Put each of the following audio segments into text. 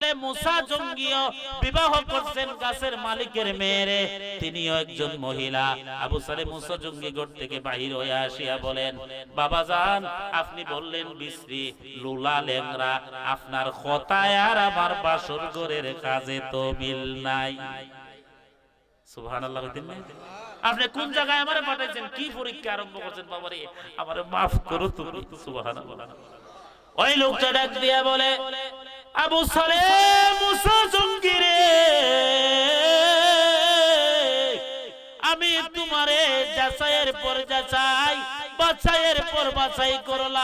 সাথে মুসা জঙ্গিও বিবাহ করছেন গাছের মালিকের মেয়েরে, তিনিও একজন মহিলা। আবু সালেহ মুসা জঙ্গি ঘর থেকে বাহির হয়ে আসিয়া বলেন, বাবা জান, আপনি বললেন বিশ্রী, লুলা, লেংরা, আপনার কথায় আর আমার বাসর ঘরের কাজে তো মিল নাই। সুবহানাল্লাহ। আপনি কোন জায়গায় আমারে পাঠাইছেন, কি পরীক্ষা আরম্ভ করছেন? বাবারে আমারে মাফ করো তুমি। সুবহানাল্লাহ। ওই লোকটা ডাক দিয়া বলে, আবু সালেহ মুসা জঙ্গি রে, আমি তোমারে যাচাইয়ের পর যাচাই, বাছাইয়ের পর বাছাই করলাম।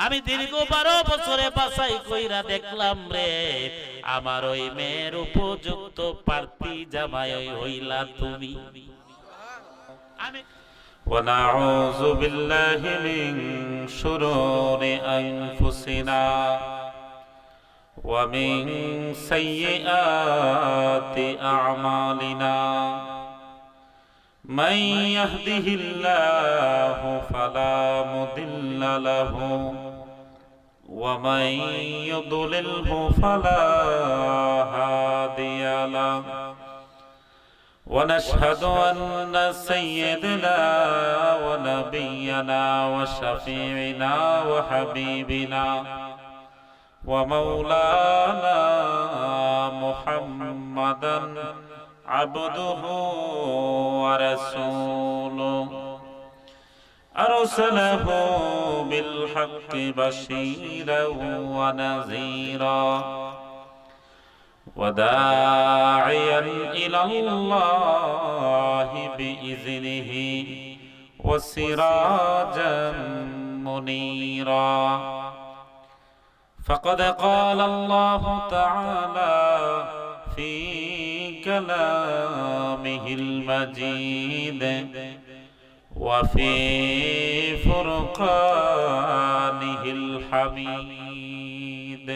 আমি দীর্ঘ 12 বছরে বাছাই কইরা দেখলাম রে, আমার ওই মেয়ের উপযুক্ত প্রার্থী জামাই হইলা তুমি। আমি ونعوذ بالله من شرور أنفسنا ومن سيئات أعمالنا من يهده الله فلا مضل له ومن يضلله فلا هادي له ونشهد أن سيدنا ونبينا وشفيعنا وحبيبنا ومولانا محمدا عبده ورسوله أرسله بالحق بشيرا ونذيرا وداعيا إلى الله بإذنه وسراجا منيرا فقد قال الله تعالى في كلامه المجيد وفي فرقانه الحميد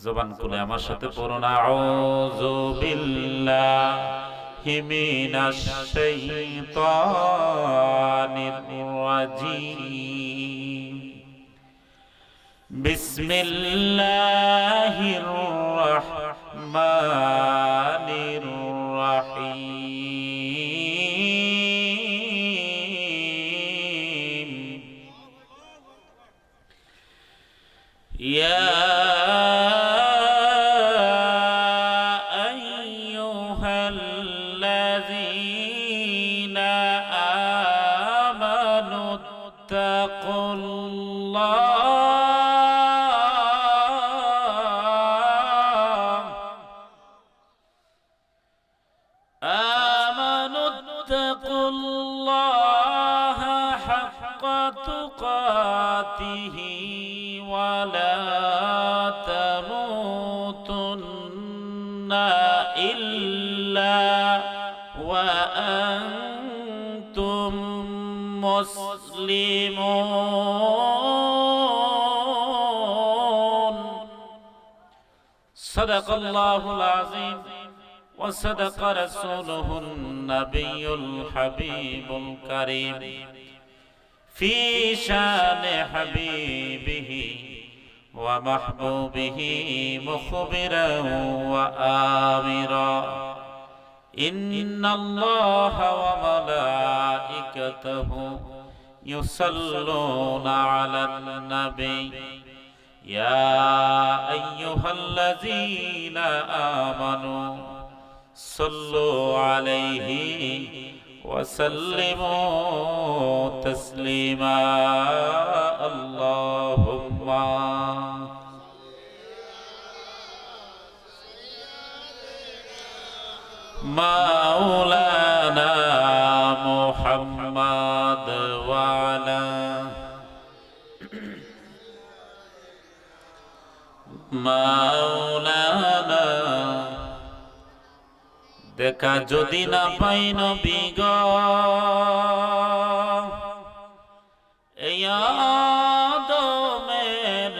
জবান খুলে আমার সাথে পড়ুন, আউযু বিল্লাহি মিনাশ শাইতানির রাজীম বিসমিল্লাহির রাহমানির রাহিম ইয়া مسلمون صدق الله العظيم وصدق رسوله النبي الحبيب الكريم في شان حبيبه ومحبوبه مخبرا وآمرا إن الله وملائكته يصلون على النبي يا أيها الذين آمنوا صلوا عليه وسلموا تسليما اللهم مولانا محمد وعلى مولانا দেখা যদি না পাই নবী গো এই আদমের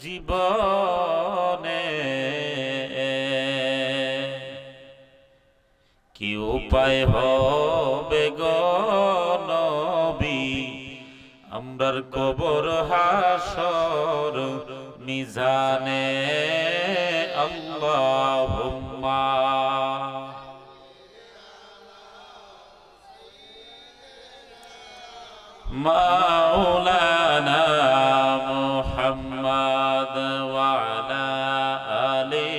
জীবনে কি উপায় হবে গো নবী আমরার কবর হাসর মিজানে আল্লাহুম্মা মাওলানা মুহাম্মদ ওয়া আলা আলি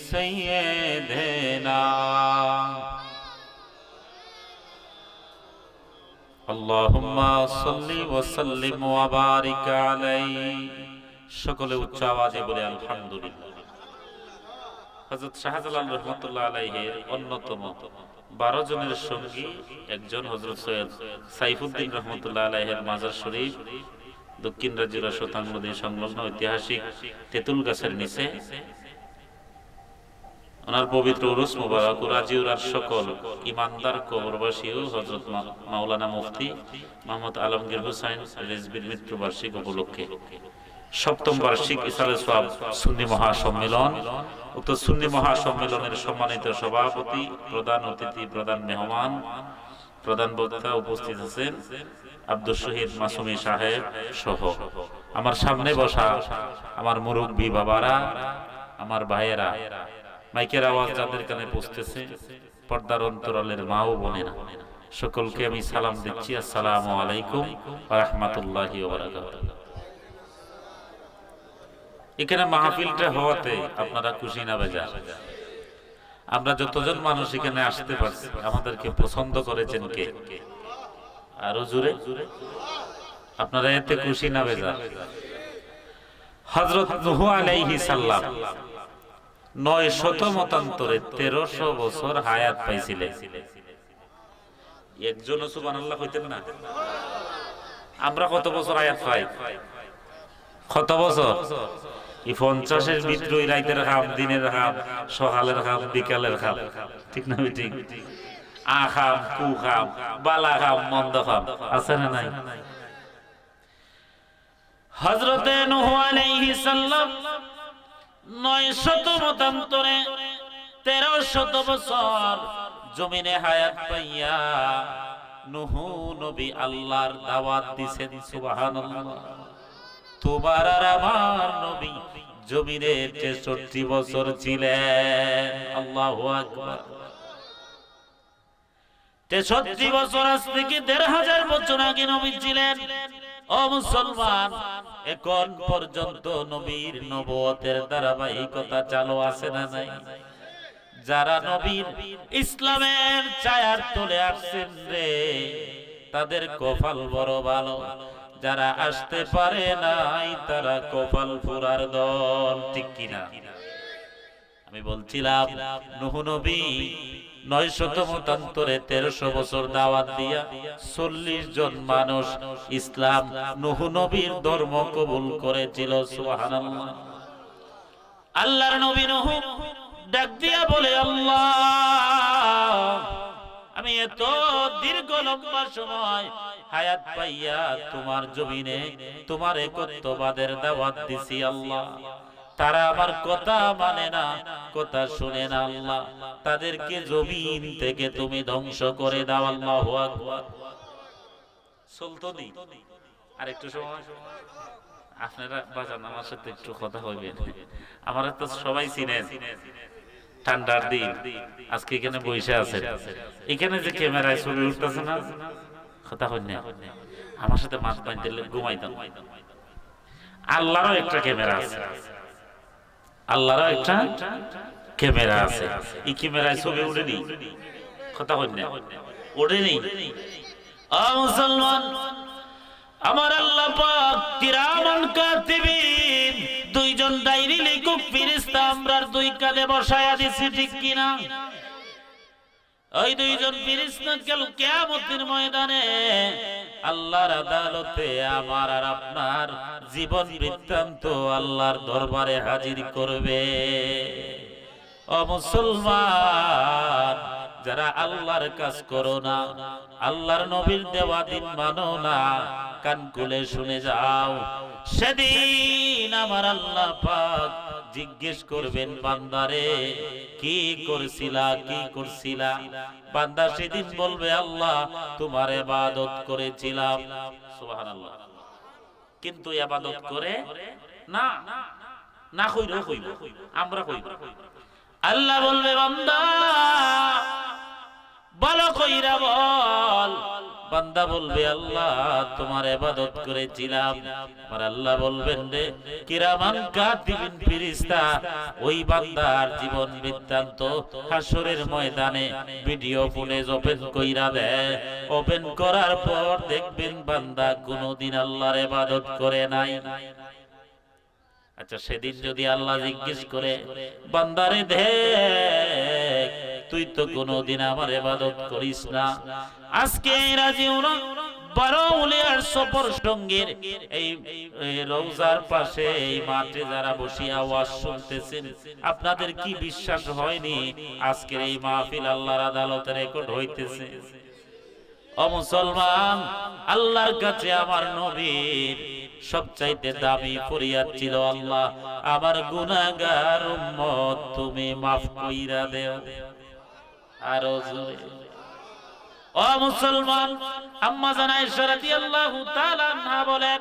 সাইয়্যিদিনা আল্লাহুম্মা সাল্লি ওয়া সাল্লিম ওয়া বারিক আলাইহি। সকলে উচ্চ আওয়াজে বলে আলহামদুলিল্লাহ। হযরত শাহজালাল রাহমাতুল্লাহ আলাইহির অন্যতম 12 জনের সঙ্গী একজন হযরত সৈয়দ সাইফুদ্দিন রাহমাতুল্লাহ আলাইহির মাজার শরীফ দক্ষিণ রাজিউরা শতাং নদী সংলগ্ন ঐতিহাসিক তেঁতুল গাছের নিচে ওনার পবিত্র উরুস মুবারক ও রাজিউরার সকল ইমানদার কবরবাসী ও হযরত মাওলানা মুফতি মুহাম্মদ আলমগীর হোসেন রিজভির মৃত্যুবার্ষিকী উপলক্ষে সপ্তম বার্ষিক ইসালে সওয়াব সুন্নি মহাসম্মেলন, উক্ত সুন্নি মহাসম্মেলনের সম্মানিত সভাপতি, প্রধান অতিথি, প্রধান মেহমান, প্রধান বক্তা উপস্থিত আছেন আব্দুল শহীদ মাসুমি সাহেব সহ আমার সামনে বসা আমার মুরব্বী বাবারা, আমার ভাইয়েরা, মাইকের আওয়াজ যাদের কানে পৌঁছতেছে, পর্দার অন্তরালের মা ও বোনেরা, সকলকে আমি সালাম দিচ্ছি। আসসালামু আলাইকুম ওয়া রাহমাতুল্লাহি ওয়া বারাকাতুহু। এখানে মাহফিলটা হওয়াতে আপনারা খুশি না বেজার? আমরা যতজন মানুষ এখানে আসতে পারছি, আমাদেরকে পছন্দ করেছেন কে? আরো জোরে আপনারা এতে খুশি না বেজার? হযরত নূহ আলাইহিস সালাম 900 মতান্তরে 1300 বছর হায়াত পাইছিলেন। একজনও সুবহানাল্লাহ কইতেন না? আমরা কত বছর হায়াত পাই? কত বছর? এই 50-এর ভিতরে রাতের খাম, দিনের খাম, সকালের খাম, বিকালের খাম, ঠিক না? ঠিক আ খাম, কু খাম, বালা খাম, মন্দ খাম, আছে না নাই? হযরতে নূহ আলাইহিস সালাম 900 মতান্তরে 1300 বছর জমিনে হায়াত পাইয়া নূহ নবী আল্লাহর দাওয়াত দিছেন। সুবহানাল্লাহ। তোমার আর আমার নবী জমিনে 63 বছর ছিলেন। আল্লাহু আকবার। 63 বছর আজ থেকে 1500 বছর আগে নবী ছিলেন। ও মুসলমান, এখন পর্যন্ত নবীর নবুয়তের ধারাবাহিকতা চালু আছে না নাই? যারা নবীর ইসলামের ছায়ার তলে আসছেন রে, তাদের কপাল বড় ভালো। যারা আসতে পারে নাই তারা কপাল পুরার দল, ঠিক কিনা? আমি বলছিলাম নূহ নবী 900 মতান্তরে 1300 বছর দাওয়াত দিয়া 40 জন মানুষ ইসলাম নূহ নবীর ধর্ম কবুল করেছিল। সুবহানাল্লাহ। আল্লাহর নবী নূহ ডাক দিয়া বলে, আল্লাহ, আমি এত দীর্ঘ লম্বা সময় হায়াত পাইয়া তোমার জমিনে তোমার একত্ববাদের দাওয়াত দিছি আল্লাহ, তারা আমার কথা মানে না, কথা শুনে না আল্লাহ, তাদেরকে জমিন থেকে তুমি ধ্বংস করে দাও। আল্লাহু আকবার। সুলতানি আরেকটু সময় আপনারা বাজান আমার সাথে একটু কথা হইবেন। আমার তো সবাই চিনেন, ঠান্ডার দিন আজকে এখানে বসে আছেন, এখানে যে ক্যামেরায় ছবি উঠতেছে না, কথা হই না, আমার সাথে মাছ বাঁধতে ঘুমাইতাম। আল্লাহরও একটা ক্যামেরা আছে, আল্লাহরও একটা ক্যামেরা আছে। এই ক্যামেরায় ছবি উঠেনি, কথা হই না, ওঠেনি। ও মুসলমান, আমার আল্লাহ পাক কিরামান কাতিবিন, দুইজন ডায়েরি লেখক ফেরেশতা আমরার দুই কাঁধে বসায়া দিছি, ঠিক কিনা? ওই দুইজন ফেরেশতা কাল কিয়ামতের ময়দানে আল্লাহর আদালতে আমার আর আপনার জীবন বৃত্তান্ত আল্লাহর দরবারে হাজির করবে। ও মুসলমান, যারা আল্লাহর কাজ করো না, আল্লাহর নবীর দেওয়া দিন মানো না, কান খুলে শুনে যাও। সেদিন আমার আল্লাহ পাক জিজ্ঞেস করবেন, বান্দারে কি করছিলা, কি করছিলা? বান্দা সেদিন বলবে, আল্লাহ তোমার ইবাদত করেছিলাম। সুবহানাল্লাহ। কিন্তু ইবাদত করে না না কইরো কইব আমরা কইব আল্লাহ বলবে বান্দা ভালো কইরা বল। বান্দা বলবে আল্লাহ তোমার ইবাদত করেছিলাম। আর আল্লাহ বলবেন রে কিরামান কাতিবিন ফেরেশতা ওই বান্দার জীবন বৃত্তান্ত হাসরের ময়দানে ভিডিও ফুটেজ ওপেন কইরা দেয়। ওপেন করার পর দেখবেন বান্দা কোনদিন আল্লাহর ইবাদত করে নাই। আচ্ছা সেদিন যদি আল্লাহ জিজ্ঞেস করে বান্দারে দেখ তুই তো কোনদিন আমার ইবাদত করিস না, আজকে রাজিউনা 12 উলিয়ার সফর সঙ্গীর এই রওজার পাশে এই মাঠে যারা বসিয়া ওয়াজ শুনতেছেন আপনাদের কি বিশ্বাস হয়নি আজকের এই মাহফিল আল্লাহর আদালতে রেকর্ড হইতেছে? ও মুসলমান, আল্লাহর কাছে আমার নবীর সবচাইতে দামি ফরিয়াদ ছিল, আল্লাহ আমার গুনাহগার উম্মত তুমি মাফ কইরা দেও। আর ও মুসলমান, আম্মা জান আয়েশা রাদিয়াল্লাহু তাআলা আনহা বলেন,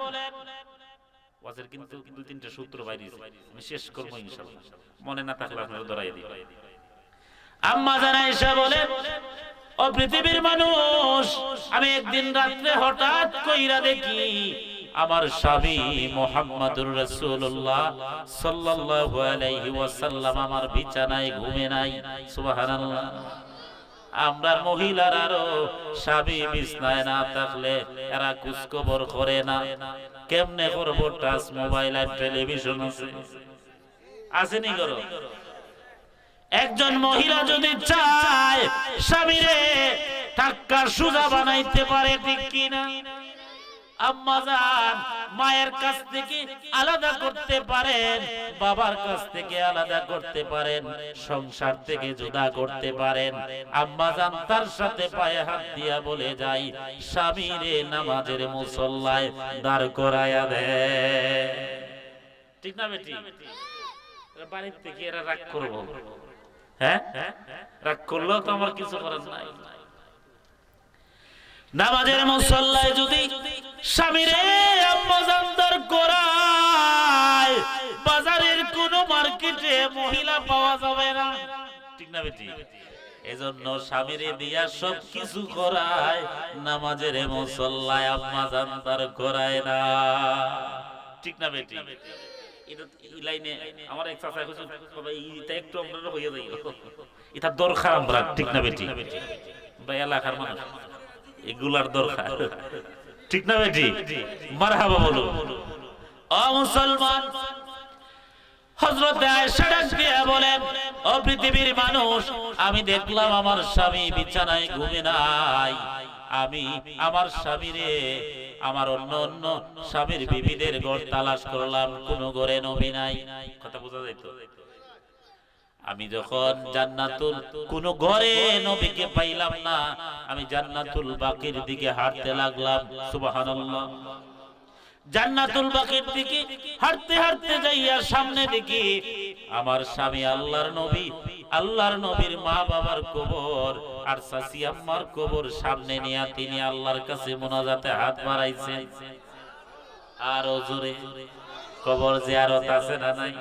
ওয়াজের কিন্তু দুই তিনটা সূত্র বাইরে আমি শেষ করব ইনশাআল্লাহ, মনে না থাকলে আপনারা ধরাই দিই। আম্মা জান আয়েশা বলেন, ও পৃথিবীর মানুষ, আমি একদিন রাতে হঠাৎ কইরা দেখি আমার স্বামী মুহাম্মদুর রাসূলুল্লাহ সাল্লাল্লাহু আলাইহি ওয়াসাল্লাম আমার বিছানায় ঘুমে নাই। সুবহানাল্লাহ। আমরা মহিলারাও স্বামী বিছানায় না থাকলে এরা কুসকবর করে না। কেমনে করব? টাচ মোবাইল আর টেলিভিশন আছে, আসেনি করো। একজন মহিলা যদি চায় স্বামীরে টাক্কা সুজা বানাইতে পারে, ঠিক কি না? আম্মা জান মায়ের কাছ থেকে আলাদা করতে পারেন, বাবার কাছ থেকে আলাদা করতে পারেন, সংসার থেকে জুদা করতে পারেন। আম্মা জান তার সাথে পায়ে হাত দিয়া বলে যায়, স্বামীরে নামাজের মুসল্লায় দাঁড় করায়া দে। ঠিক না বেটি? বাড়ির থেকে এরা রাগ করবো, হ্যাঁ রাগ করলেও তো আমার কিছু করার নাই। নামাজের মুসল্লায় যদি স্বামীরে আম্মা জান দাঁড় করায়, বাজারের কোন মার্কেটে মহিলা পাওয়া যাবে না, ঠিক না বেটি? এজন্য স্বামীরে দিয়া সব কিছু করায়, নামাজের মুসল্লায় আম্মা জান দাঁড় করায় না, ঠিক না বেটি? আমার এক চাচা কইছে এটা একটু আমরা হইয়া যাই, এটা দরকার আমরা, ঠিক না বেটি? ভাই এলাকার মানুষ এগুলার দরকার, ঠিক না বেটি? মারহাবা বলো। ও মুসলমান, হযরত আয়েশা ডাক দিয়া বলেন, ও পৃথিবীর মানুষ, আমি দেখলাম আমার স্বামী বিছানায় ঘুমে নাই। আমি আমার স্বামীরে আমার অন্য অন্য স্বামীর বিবিদের ঘর তালাশ করলাম, কোন ঘরে নবী নাই। কথা বোঝা যাইতো? আমি যখন জান্নাতুল কোন ঘরে নবীকে পাইলাম না, আমি জান্নাতুল বাকির দিকে হাঁটতে লাগলাম। সুবহানাল্লাহ। জান্নাতুল বাকির দিকে হাঁটতে হাঁটতে যাইয়া সামনে দেখি আমার স্বামী আল্লাহর নবী, আল্লাহর নবীর মা বাবার কবর আর চাচি আম্মার কবর সামনে নিয়ে তিনি আল্লাহর কাছে মুনাজাতে হাত বাড়াইছে। আর জোরে কবর জিয়ারত আছে না নাই?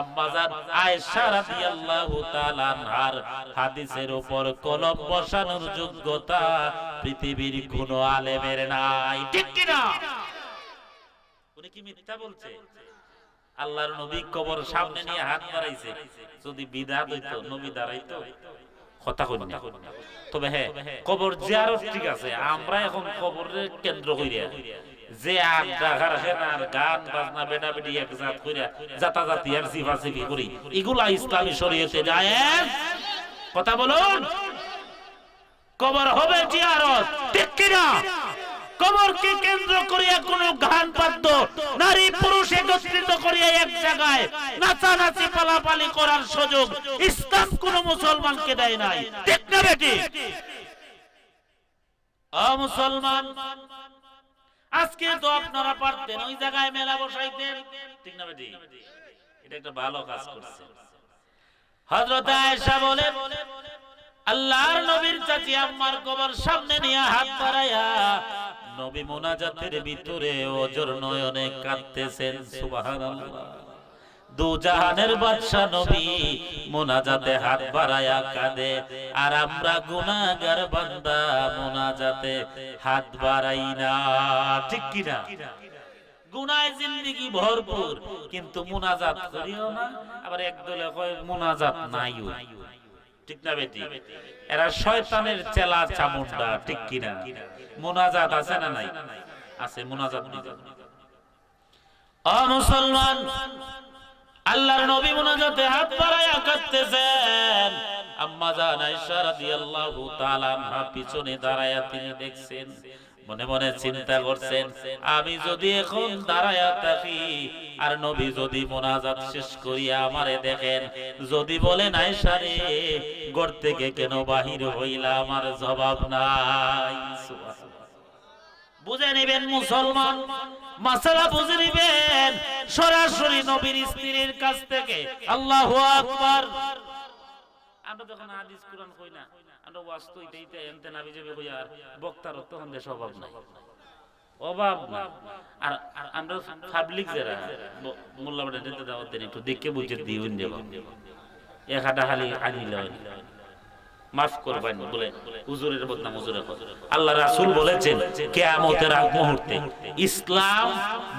আম্মা জান আয়েশা রাদিয়াল্লাহু তাআলা আনহার হাদিসের উপর কলম বসানোর যোগ্যতা পৃথিবীর কোন আলেমের নাই, ঠিক কি না? উনি কি মিথ্যা বলছে? আল্লাহর নবী কবর সামনে নিয়ে হাত বাড়াইছে। যদি বিদআত হইতো নবী দাঁড়াইতো? কথা কই না। তবে হ্যাঁ, কবর জিয়ারত ঠিক আছে, আমরা এখন কবরের কেন্দ্র কইরা যে আড্ডা কারখানার গান বাজনা বেটা বেটি একজাত কইরা জাতাজাতি আর সিফাসিফি করি, এগুলা ইসলামী শরীয়তে জায়েজ? কথা বলুন। কবর হবে জিয়ারত, ঠিক কি না? কবরকে কেন্দ্র করিয়া কোন গান বাদ্য নারী পুরুষ একত্রিত করিয়া এক জায়গায় নাচানাচি পালাপালি করার সুযোগ ইসলাম কোন মুসলমানকে দেয় নাই, ঠিক না বেটি? ও মুসলমান, আজকে তো আপনারা পারতেন ওই জায়গায় মেলা বসাইতেন, ঠিক না বেটি? এটা একটা ভালো কাজ করছে। হযরত আয়েশা বলে, আল্লাহর নবীর চাচি আম্মার কবর সামনে নিয়ে হাত বাড়ায়া নবী মুনাজাতের ভিতরে ওজর নয়নে কাঁদতেছেন। সুবহানাল্লাহ। দু জাহানের বাদশা নবী মুনাজাতে হাত বাড়ায়া কাঁদে, আর আমরা গুনাহগার বান্দা মুনাজাতে হাত বাড়াই না। ঠিক কি না? গুনায় জিন্দেগি ভরপুর, কিন্তু মুনাজাত করিও না। আবার একদলে কয় মুনাজাত নাইও। ঠিক না বেটি? এরা শয়তানের চেলা চামুন্ডা। ঠিক কি না? মুনাজাত আছে না নাই? আছে, মুনাজাত দিতে। ও মুসলমান, আল্লাহর নবী মুনাজাতে হাত বাড়ায়া কাঁদতেছেন। আম্মা জান আয়েশা রাদিয়াল্লাহু তাআলা আনহা পিছনে দাঁড়ায়া তিনি দেখছেন, মনে মনে চিন্তা করছেন, আমি যদি এখন দাঁড়ায়া থাকি আর নবী যদি মুনাজাত শেষ করিয়া আমারে দেখেন, যদি বলেন আয়েশা রে ঘর থেকে কেন বাহির হইলা, আমার জবাব নাই। বুঝে নিবেন মুসলমান, মাসালা বুঝে নিবেন। সরাসরি নবীর স্ত্রীর কাছ থেকে আল্লাহু আকবার। আমরা যখন হাদিস কুরআন কই না, আমরা ওয়াজ তো এইতে এনতে নবী যাবে কই, আর বক্তার তখন দেশ অভাব নাই, অভাব না। আর আমরা পাবলিক যারা মোল্লা বড় দিতে দাওয়াত দেন, একটু দেখে বুঝে দিউন দেব। এক হাটা খালি আনিল মাফ করবেন বলে হুজুরের বদনাম হুজুরে কয়। আল্লাহ রাসূল বলেছেন কিয়ামতের আগ মুহূর্তে ইসলাম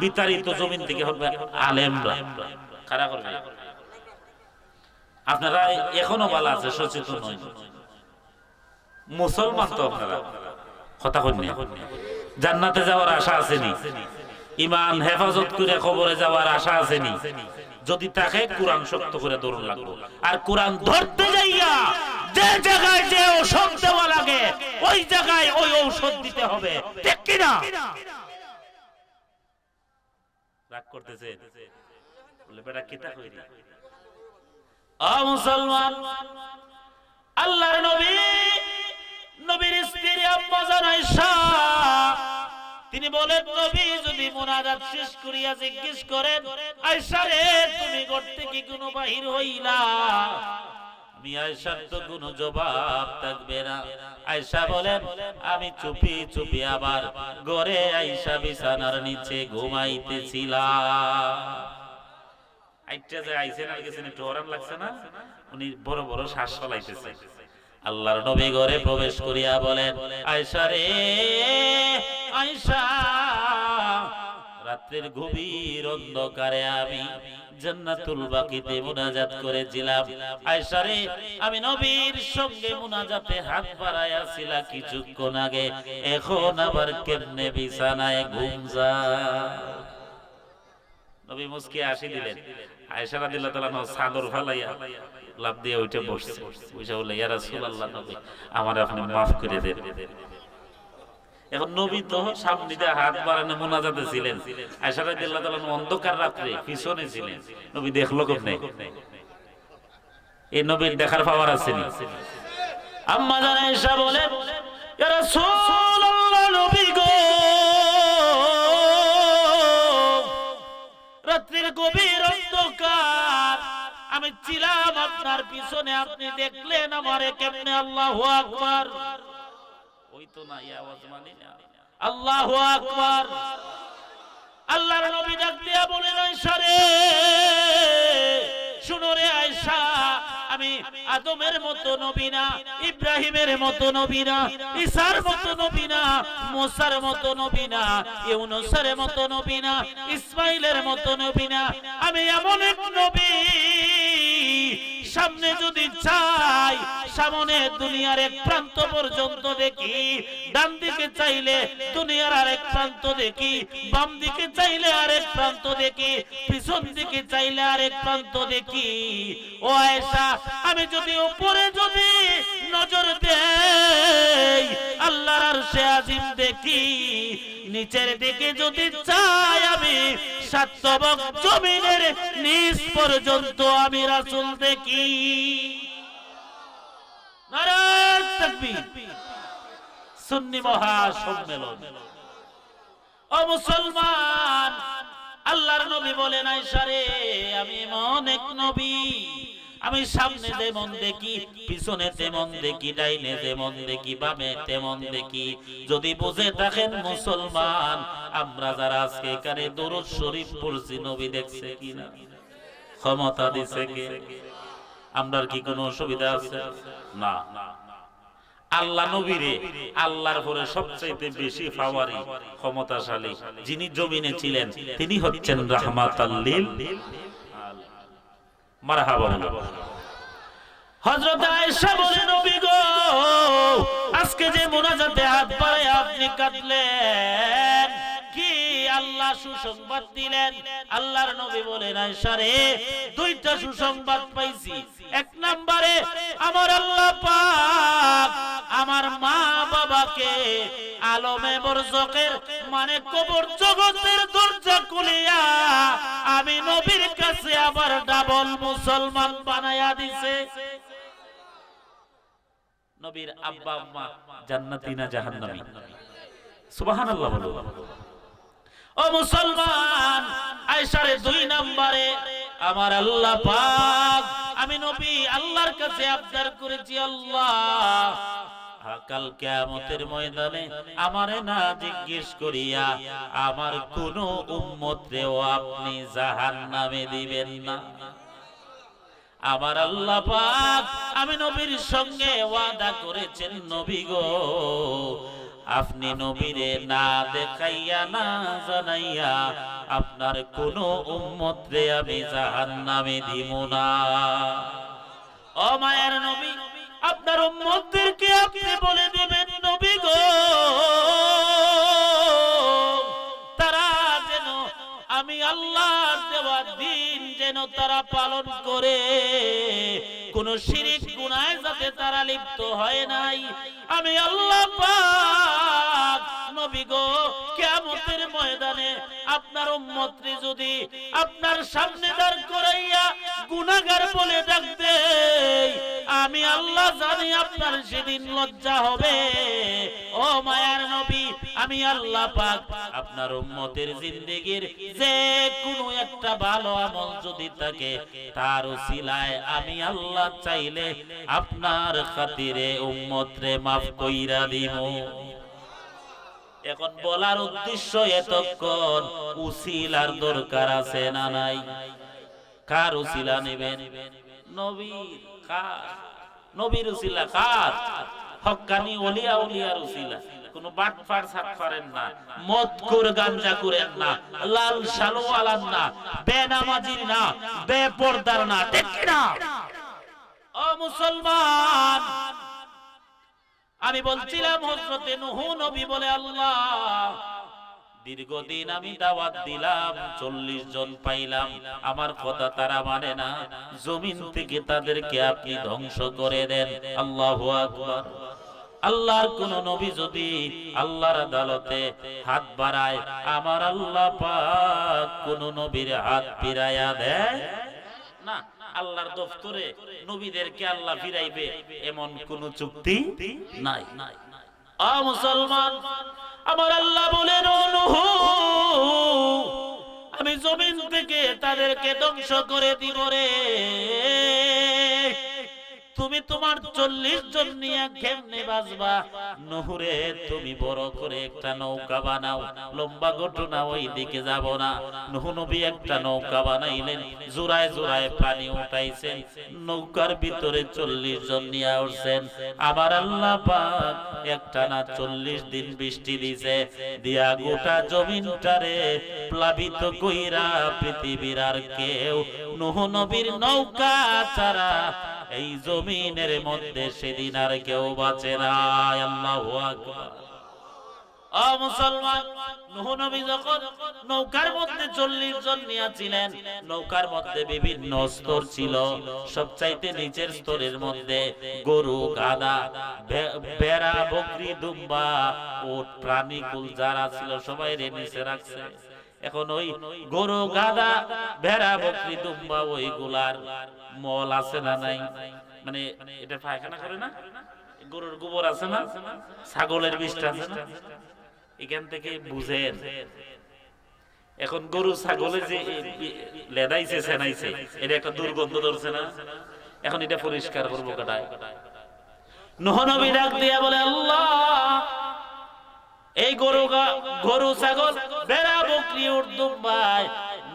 বিতাড়িত জমিন থেকে হবে আলেমরা। কারা করবে? আপনারা এখনো ভালো আছে, সচেতন নয় মুসলমান তো আপনারা কথা কইনি। জান্নাতে যাওয়ার আশা আসেনি, ঈমান হেফাজত করে কবরে যাওয়ার আশা আসেনি। যদি তাকে কোরআন শক্ত করে ধরুন লাগবে, আর কোরআন ধরতে যাইয়া যে জায়গায় যে ঔষধ দেওয়া লাগে ওই জায়গায় ওই ঔষধ দিতে হবে। ঠিক কি না? রাগ করতেছে বলে বেটা কিতা কইরি। ও মুসলমান, আল্লাহর নবী, নবীর স্ত্রী আম্মা জান আয়েশা তিনি বলেন, নবী যদি মুনাজাত শেষ করিয়া জিজ্ঞেস করেন, আয়েশা রে তুমি ঘর থেকে কোনো বাহির হইলা, আমি আয়েশার তো কোনো জবাব থাকবে না। আয়েশা বলেন, আমি চুপি চুপি আবার ঘরে আয়েশা বিছানার নিচে ঘুমাইতেছিলাম। আইটা যে আইছেন আর গেছেন, একটু আরাম লাগছে না? উনি বড় বড় শ্বাস ফলাইতেছে। আল্লাহর নবী ঘরে প্রবেশ করিয়া বলেন, আয়েশা রে আয়েশা, রাতের গভীর অন্ধকারে আমি জান্নাতুল বাকিতে মুনাজাত করেছিলাম। আয়েশা রে, আমি নবীর সঙ্গে মুনাজাতে হাত বাড়াইয়াছিলা কিছুক্ষণ আগে, এখন আবার কেমনে বিছানায় ঘুম যায়? নবী মুস্কি হাসি দিলেন। আয়েশা রাদিয়াল্লাহু তাআলা চাদর ফালাইয়া লাফ দিয়ে উঠে বসছে। বুঝা বলে, ইয়া রাসূলুল্লাহ, নবী আমার আপনি মাফ করে দেন। এখন নবী তো সামনে দিয়ে হাত বাড়ানো মুনাজাতে ছিলেন, আয়েশা রাদিয়াল্লাহু তাআলা অন্ধকার রাতে পিছনে ছিলেন। নবী দেখলো কেমনে? এই নবীর দেখার পাওয়ার আছে নি? আম্মা জান আয়েশা বলেন, ইয়া রাসূলুল্লাহ, নবী গো, রাত্রির গভীর অন্ধকার, আমি ছিলাম আপনার পিছনে, আপনি দেখলেন আমারে কেমনে? আল্লাহু আকবার। ওই তো না, এই আওয়াজ মানে না। আল্লাহু আকবার। আল্লাহর নবী ডাক দিয়া বলেন, আয়েশা রে শুনো রে আয়েশা, আমি আদমের মতো নবী না, ইব্রাহিমের মতো নবী না, ঈসার মতো নবী না, মুসার মতো নবী না, ইউনূসের মতো নবী না, ইসমাইলের মতো নবী না। আমি এমন এক নবী, সামনে যদি চাই সামনে দুনিয়ার এক প্রান্ত পর্যন্ত দেখি, ডান দিকে চাইলে দুনিয়ার আরেক প্রান্ত দেখি, বাম দিকে চাইলে আরেক প্রান্ত দেখি, পিছন দিকে চাইলে আরেক প্রান্ত দেখি। ও আয়েশা, আমি যদি উপরে যদি নজর দেই আল্লাহর আরশে আজিম দেখি, নিচের দিকে যদি চাই আমি সাতবক জমিনের নিচ পর্যন্ত আমি রাসূল দেখি। নারায়ে তাকবীর। সুন্নি মহাসম্মেলন। ও মুসলমান, আল্লাহর নবী বলেন, আয়েশা রে আমি এমন এক নবী, আমি সামনে যেমন দেখি, পিছনে তেমন দেখি, ডাইনে যেমন দেখি, বামে তেমন দেখি। যদি বুঝে থাকেন মুসলমান, আমরা যারা আজকে এখানে দরুদ শরীফ পড়ছি, নবী দেখছে কিনা? ক্ষমতা দিছে কে? আমরা কি কোনো অসুবিধা আছে? না। আল্লাহ নবীরে আল্লাহর পরে সবচাইতে বেশি পাওয়ারি, ক্ষমতাশালী যিনি জমিনে ছিলেন, তিনি হচ্ছেন রাহমাতাল লিল মারহাবা। হযরত আয়েশা বলেন, নবী গো, আজকে যে মুনাজাতে হাত বাড়ায় আপনি কাঁদলেন, কি আল্লাহ সুসংবাদ দিলেন? আল্লাহর নবী বলেন, আয়েশা রে, দুইটা সুসংবাদ পাইছি। এক নম্বরে আমার আল্লাহ পাক আমার মা বাবাকে আলমে বরজকের মানে কবর জগতের দরজা খুলিয়া আমি নবীর কাছে আবার ডাবল মুসলমান বানায়া দিছে। নবীর আব্বা আম্মা জান্নাতি না জাহান্নামী? সুবহানাল্লাহ বলো। ও মুসলমান, আয়েশারে দুই নম্বরে আমার আল্লাহ পাক আমি নবী আল্লাহর কাছে আবদার করেছি, আল্লাহ কাল কিয়ামতের ময়দানে আমারে না জিজ্ঞেস করিয়া আমার কোন উম্মতরেও আপনি জাহান্নামে দিবেন না। আমার আল্লাহ পাক আমি নবীর সঙ্গে ওয়াদা করেছেন, নবী গো, আপনি নবীরে না দেখাইয়া না জানাইয়া আপনার কোন উম্মতরে আমি জাহান্নামে দিব না। ও মায়ের নবী, আপনার উম্মতদেরকে আপনি বলে দিবেন, নবী গো, তারা যেন আমি আল্লাহর দেওয়া দিন যেন তারা পালন করে, কোন শিরক গুনাহে যাতে তারা লিপ্ত হয় নাই। আমি আল্লাহ পাক নবী গো, কিয়ামতের ময়দানে আপনার উম্মতরে যদি আপনার সামনে দাঁড় করাইয়া গুনাহগার বলে ডাকতে, আমি আল্লাহ জানি আপনার সেদিন লজ্জা হবে। ও মায়ার নবী, আমি আল্লাহ পাক আপনার উম্মতের জিন্দেগীর যে কোনো একটা ভালো আমল যদি থাকে, তার উসিলায় আমি আল্লাহ চাইলে আপনার খাতিরে উম্মতরে মাফ কইরা দিব। এখন বলার উদ্দেশ্য এতক্ষণ, উসিলার দরকার আছে না নাই? কার উসিলা নেবেন? নবীর। কার? নবীর উসিলা। কার? হক্কানি ওলিয়া উলিয়ার উসিলা। কোন বাটফার সাটফারেন না, মদখোর গাঞ্জা করেন না, লাল শালোয়ালার না, বেনামাজির না, বেপরদার না, ঠিক কি না? ও মুসলমান, আমি বলছিলাম হযরতে নূহ নবী বলে, আল্লাহ দীর্ঘদিন আমি দাওয়াত দিলাম, 40 জন পাইলাম, আমার কথা তারা মানে না, জমিন থেকে তাদেরকে আপনি ধ্বংস করে দেন। আল্লাহু আকবার। আল্লাহর কোন নবী যদি আল্লাহর আদালতে হাত বাড়ায়, আমার আল্লাহ পাক কোন নবীর হাত ফিরাইয়া দেয় না। আল্লাহর দফতরে নবীদেরকে আল্লাহ ফিরাইবে এমন কোন চুক্তি নাই। ও মুসলমান, আমার আল্লাহ বলেন, ও নূহ, আমি জমিন থেকে তাদেরকে ধ্বংস করে দিব রে। তুমি তোমার 40 জন নিয়ে কেমনে বাঁচবা? নূহরে তুমি বড় করে একটা নৌকা বানাও। লম্বা ঘটনা, ওই দিকে যাব না। নূহ নবী একটা নৌকা বানাইলেন, জোড়ায় জোড়ায় পানি উঠাইছেন, নৌকার ভিতরে 40 জন নিয়ে উঠছেন। আমার আল্লাহ পাক একটানা 40 দিন বৃষ্টি দিছে, দিয়া গোটা জমিনটারে প্লাবিত কইরা পৃথিবীর আর কেউ নূহ নবীর নৌকা ছাড়া এই জমিনের মধ্যে সেদিন আর কেউ বাঁচে না। আল্লাহু আকবার। ও মুসলমান, নূহ নবী যখন নৌকার মধ্যে 40 জন নিয়েছিলেন, নৌকার মধ্যে বিভিন্ন স্তর ছিল। সবচাইতে নিচের স্তরের মধ্যে গরু, গাধা, ভেড়া, বকরি, দুম্বা, উট, প্রাণীকুল যারা ছিল সবাই নিচে রাখছে। এখন ওই গরু, গাধা, ভেড়া, বকরি, দুম্বা ওইগুলার মল আছে না নাই? মানে এটা পায়খানা করে না, গরুর গোবর আছে না, ছাগলের বিষ্ঠা আছে না, এখান থেকে বুঝেন। এখন গরু ছাগলে যে লেদাইছে সেনাইছে, এটা একটা দুর্গন্ধ ধরছে না? এখন এটা পরিষ্কার করবো কাটায়। নূহ নবী ডাক দিয়া বলে, আল্লাহ এই গরু ছাগল ভেড়া বকরি উট দুম্বাই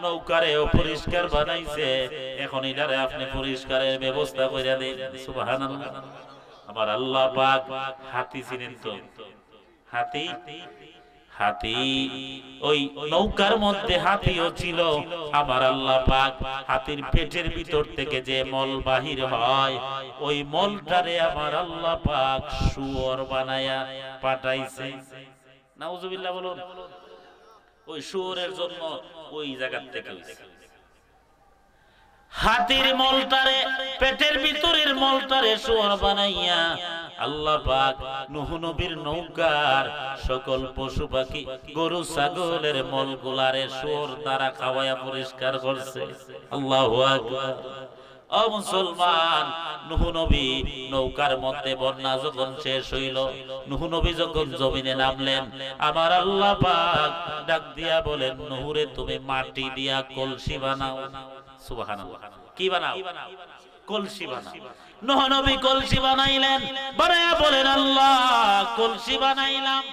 নৌকারে পরিষ্কার বানাইছে, এখন এটারে আপনি পরিষ্কারের ব্যবস্থা করে দিন। সুবহানাল্লাহ। আমার আল্লাহ পাক হাতি চিনেন তো? হাতি ওই নৌকার মধ্যে হাতিও ছিল। আমার আল্লাহ পাক হাতির পেটের ভিতর থেকে যে মল বাহির হয়, ওই মলটারে আমার আল্লাহ পাক শুয়োর বানায়া পাঠাইছে। নাউজুবিল্লাহ বলুন। ওই শুয়োরের জন্য ওই জায়গা থেকে হাতির মলটারে, পেটের ভিতরের মলটারে শুয়োর বানাইয়া আল্লাহ পাক নূহ নবীর নৌকার সকল পশু পাখি গরু ছাগলের মলগুলারে শুয়োর দ্বারা খাওয়ায়া পরিষ্কার করছে। আল্লাহু আকবার। ও মুসলমান, নূহ নবী নৌকার মধ্যে বন্যা যখন শেষ হইল, নূহ নবী যখন জমিনে নামলেন, আমার আল্লাহ পাক ডাক দিয়া বলেন, নূরে তুমি মাটি দিয়া কলসি বানাও। সুবহানাল্লাহ। কি বানাও? কলসি বানাও। নূহ নবী কলসি বানাইলেন, বানায়া বলেন, আল্লাহ কলসি বানাইলাম।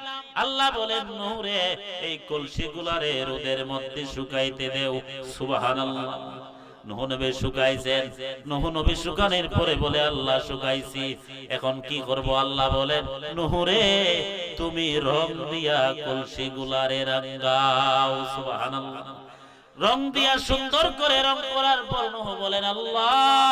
আল্লাহ বলেন, নূরে এই কলসিগুলারে রোদের মধ্যে শুকাইতে দেও। সুবহানাল্লাহ। নূহ নবী শুকাইছেন। নূহ নবী শুকানোর পরে বলে, আল্লাহ শুকাইছি, এখন কি করব? আল্লাহ বলেন, নূহ রে তুমি রং দিয়া কলসিগুলারে রাঙাও। সুবহানাল্লাহ। রং দিয়া সুন্দর করে রং করার পর নূহ বলেন, আল্লাহ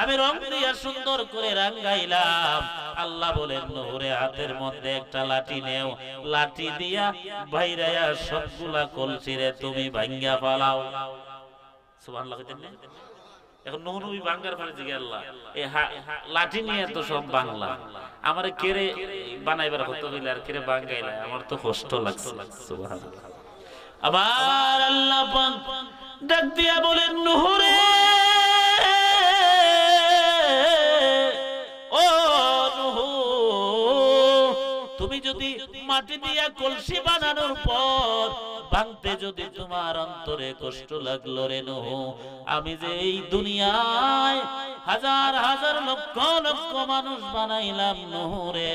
আমি রং দিয়া সুন্দর করে রাঙাইলাম। আল্লাহ বলেন, নূহ রে হাতের মধ্যে একটা লাঠি নেও, লাঠি দিয়া বাইরায়া সবগুলা কলসিরে তুমি ভাঙ্গা ফালাও। সুবহানাল্লাহ। এখন নূহ নবী বাংলার পরে জিগে, আল্লাহ এই লাঠি নিয়ে তো সব বাংলা, আমারে কেড়ে বানাইবার হতো হইলে আর কেড়ে বাঙ্গাইলা, আমার তো কষ্ট লাগছে। সুবহানাল্লাহ। আবার আল্লাহ পাক ডাক দিয়া বলেন, নূহ রে ও নূহ, তুমি যদি মাটি দিয়া কলসি বানানোর পর ভাঙতে যদি তোমার অন্তরে কষ্ট লাগলো রে নূহ, আমি যে এই দুনিয়ায় হাজার হাজার লক্ষ লক্ষ মানুষ বানাইলাম নূহ রে,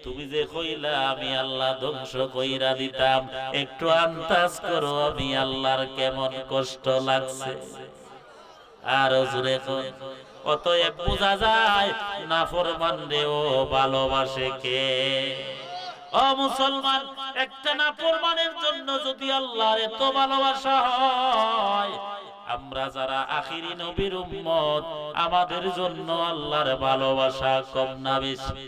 তুমি যে কইলা আমি আল্লাহ ধ্বংস কইরা দিতাম, একটু আন্দাজ করো আমি আল্লাহর কেমন কষ্ট লাগছে। আর জোরে কই, অতএব বোঝা যায় নাফরমান রেও ভালোবাসে কে। ও মুসলমান, একটা নাফরমানের জন্য যদি আল্লাহর এত ভালোবাসা হয়, আমরা যারা আখিরি নবীর উম্মত, আমাদের জন্য আল্লাহর ভালোবাসা কম না বেশি?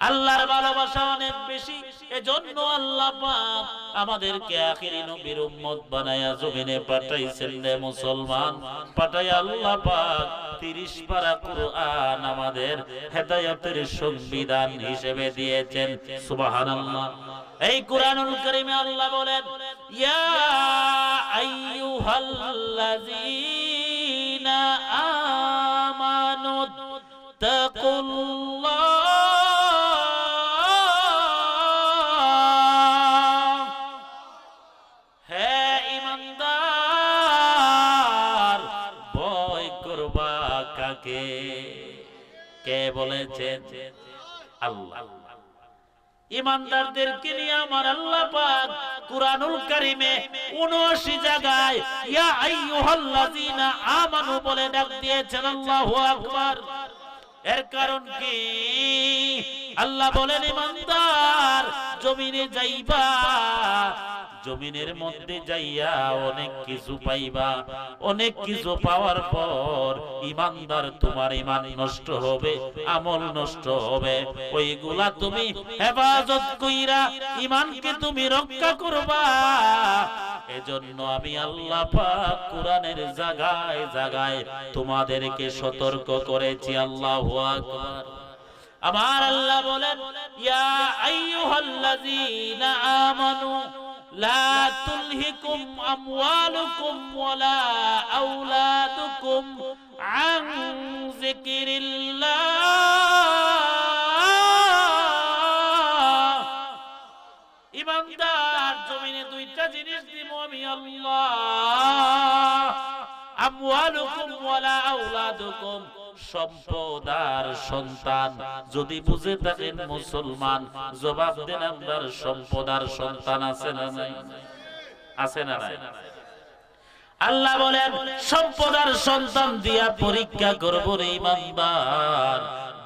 আল্লাহর ভালোবাসা অনেক বেশি। এজন্য আল্লাহ পাক আমাদেরকে আখিরি নবীর উম্মত বানায়া জমিনে পাঠাইছেন রে মুসলমান। পাঠায় আল্লাহ পাক 30 পারা কুরআন আমাদের হেদায়েতের সংবিধান হিসেবে দিয়েছেন। সুবহানাল্লাহ। এই কুরআনুল কারীমে আল্লাহ বলেন, ইয়া আইয়ুহাল্লাযীনা আমানু তাকুল্লাহ কে বলেছেন? আল্লাহ। ঈমানদারদেরকে নিয়ে আমার আল্লাহ পাক কুরআনুল কারীমে 79 জায়গায় ইয়া আইয়ুহাল্লাযীনা আমানু বলে ডাক দিয়েছেন। আল্লাহু আকবার। এর কারণ কি? আল্লাহ বলেন, ঈমানদার জমিনে যাইবা, জমিনের মধ্যে যাইয়া অনেক কিছু পাইবা, অনেক কিছু পাওয়ার পর ঈমানদার তোমার ঈমান নষ্ট হবে, আমল নষ্ট হবে, ওইগুলা তুমি হেফাজত কইরা ঈমানকে তুমি রক্ষা করবা। এজন্য আমি আল্লাহ পাক কুরআনের জায়গায় জায়গায় তোমাদেরকে সতর্ক করেছি। আল্লাহু আকবার। আমার আল্লাহ বলেন, ইয়া আইয়ুহাল্লাযীনা আমানু লা তুলহিকুম আমওয়ালুকুম ওয়ালা আওলাদুকুম আন যিকরিল্লাহ। ঈমানদার জমিনে দুইটা জিনিস দিব আমি আল্লাহ, আমওয়াল আমওয়ালুকুম ওয়ালা আওলাদুকুম, সম্পদ আর সন্তান। যদি বুঝে থাকেন মুসলমান, জবাব দেন আপনার সম্পদ আর সন্তান আছে না নাই? আছে না নাই? আল্লাহ বলেন সম্পদ আর সন্তান দিয়া পরীক্ষা করব রে ইমানদার।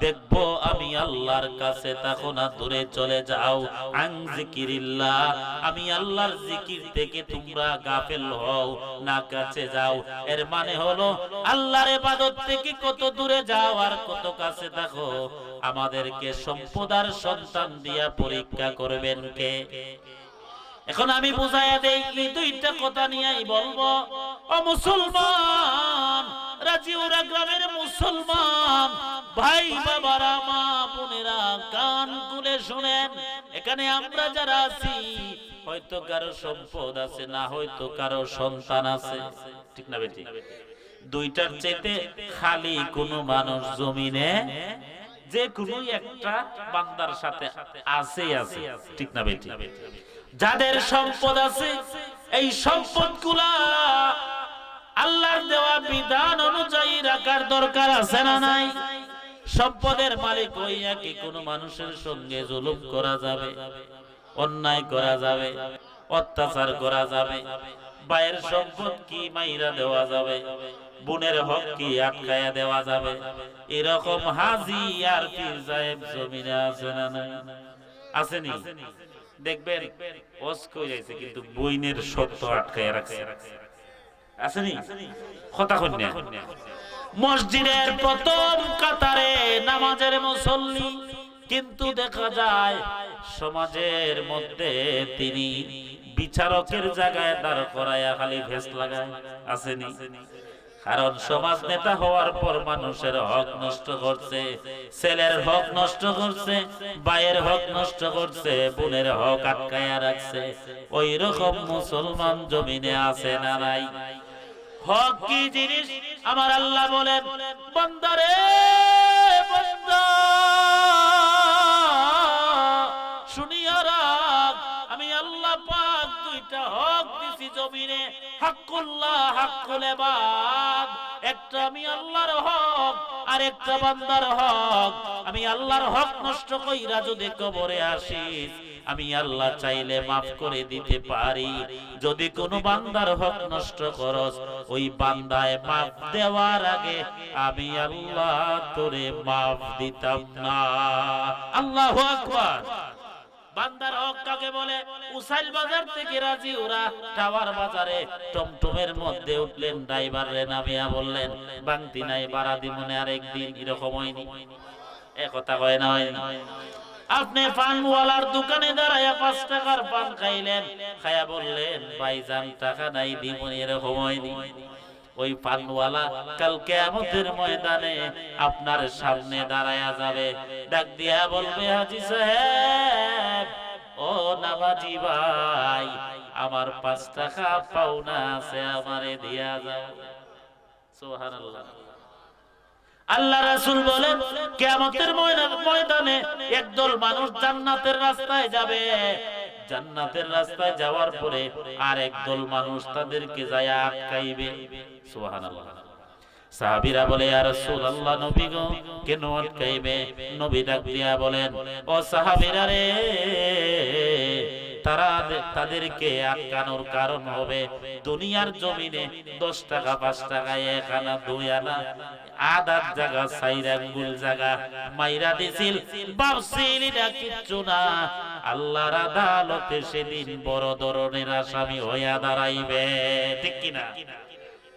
দেখবো আমি আল্লাহর কাছে, তখন দূরে চলে যাও। আন জিকিরিল্লাহ, আমি আল্লাহর জিকির থেকে তোমরা গাফেল হও, না কাছে যাও। এর মানে হলো আল্লাহর ইবাদত থেকে কত দূরে যাও আর কত কাছে থাকো। আমাদেরকে সম্পদ আর সন্তান দিয়া পরীক্ষা করবেন কে? এখন আমি বুঝাইয়া দেই, এই দুইটা কথা নিয়েই বলবো। ও মুসলমান, রাজিউরা গ্রামের মুসলমান ভাই বাবারা, মা বোনেরা, কান খুলে শুনেন। এখানে আমরা যারা আছি, হয়তো কারো সম্পদ আছে, না হয়তো কারো সন্তান আছে, ঠিক না বেটি? দুইটার চাইতে খালি কোনো মানুষ জমিনে যে কোনো একটা বান্দার সাথে আছে, ঠিক না বেটি? যাদের সম্পদ আছে, এই সম্পদগুলা আল্লাহর দেওয়া বিধান অনুযায়ী রাখার দরকার আছে না নাই? সম্পদের মালিক হইয়া কি কোনো মানুষের সঙ্গে জুলুম করা যাবে? অন্যায় করা যাবে? অত্যাচার করা যাবে? ভাইয়ের সম্পদ কি মাইরা দেওয়া যাবে? বোনের হক কি আটকায়া দেওয়া যাবে? এরকম হাজি আর পীর সাহেব জমিনে আছে না নাই? আসেনি? দেখবেন ওস কই যাইছে, কিন্তু বইনের সত্য আটকায়া রাখছে, আসেনি? কথা কন্যা মসজিদের প্রথম কাতারে নামাজের মুসল্লি, কিন্তু দেখা যায় সমাজের মধ্যে তিনি বিচারকের জায়গায় দাঁড় করাইয়া খালি ভেস লাগায়, আসেনি? কারণ সমাজ নেতা হওয়ার পর মানুষের হক নষ্ট করছে, ছেলের হক নষ্ট করছে, ভাইয়ের হক নষ্ট করছে, বোনের হক আটকায়া রাখছে। ওই রকম মুসলমান জমিনে আছে না নাই? হক কি জিনিস আমার আল্লাহ বলেন, বান্দারে বান্দা শুনিয়া রাখ, আমি আল্লাহ পাক দুইটা হক দিছি জমিনে। হাক্কুল্লাহ, হাক্কুল ইবাদ। একটা আমি আল্লাহর হক, আর একটা বান্দার হক। আমি আল্লাহর হক নষ্ট কইরা যদি কবরে আসিস, আমি আল্লাহ চাইলে মাফ করে দিতে পারি। যদি কোনো বান্দার হক নষ্ট করস, ওই বান্দায় মাফ দেওয়ার আগে আমি আল্লাহ তোরে মাফ দিতাম না। আল্লাহু আকবার। বান্দার হক কাকে বলে? উসাইল বাজার থেকে রাজি ওরা টাওয়ার বাজারে টমটমের মধ্যে উঠলেন, ড্রাইভারে নামিয়া বললেন বাংতি নাই, বাড়া দিমনে আরেকদিন। এরকম হয়নি? এ কথা কয় না? হয়নি? আপনি পানওয়ালার দোকানে দাঁড়ায়া 5 টাকার পান খাইলেন, খায়া বললেন ভাইজান টাকা নাই, দিমনে। এরকম হয়নি? ওই পানওয়ালা কাল কিয়ামতের ময়দানে আপনার সামনে দাঁড়ায়া যাবে, ডাক দিয়া বলবে হাজী সাহেব, ও নামাজি ভাই, আমার 5 টাকা পাওনা আছে, আমারে দিয়া যাও। সুবহানাল্লাহ। আল্লাহ রাসূল বলেন কিয়ামতের ময়দানে একদল মানুষ জান্নাতের রাস্তায় যাবে, জান্নাতের রাস্তায় যাওয়ার পরে আর একদল মানুষ তাদেরকে যায় আটকাইবে। সুবহানাল্লাহ। সাহাবীরা বলে ইয়া রাসূলুল্লাহ, নবী গো কেন আটকাইবে? নবী ডাক দিয়া বলেন, ও সাহাবীরা রে, তারা তাদেরকে আটকানোর কারণ হবে দুনিয়ার জমিনে 10 টাকা 5 টাকা 1 আনা 2 আনা আদার জায়গা 4 আঙ্গুল জায়গা মাইরা দিছিল, ভাবছিল এটা কিচ্ছু না। আল্লাহর আদালতে সেদিন বড় ধরনের আসামি হইয়া দাঁড়াইবে, ঠিক কিনা?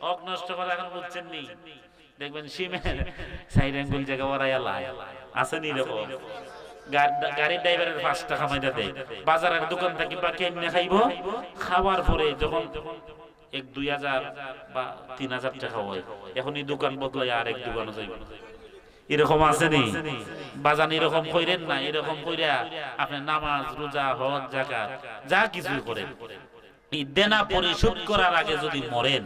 হক নষ্ট করা এখন বুঝছেন নি? দেখবেন সিমের 4 আঙ্গুল জায়গা ওরাইয়া লাই আসেনি? এরকম গাড়ির ড্রাইভারের 5 টাকা মাইরা দেয়, বাজারের দোকান থেকে বা কেমনে খাইবো, খাওয়ার পরে যখন 1-2 হাজার বা 3,000 টাকা হয়, এখন এই দোকান বদলাই আর এক দোকানে যাইব। এরকম আসেনি? বাজান এরকম কইরেন না। এরকম কইরা আপনি নামাজ রোজা হজ যাকাত যা কিছু করেন, দেনা পরিশোধ করার আগে যদি মরেন,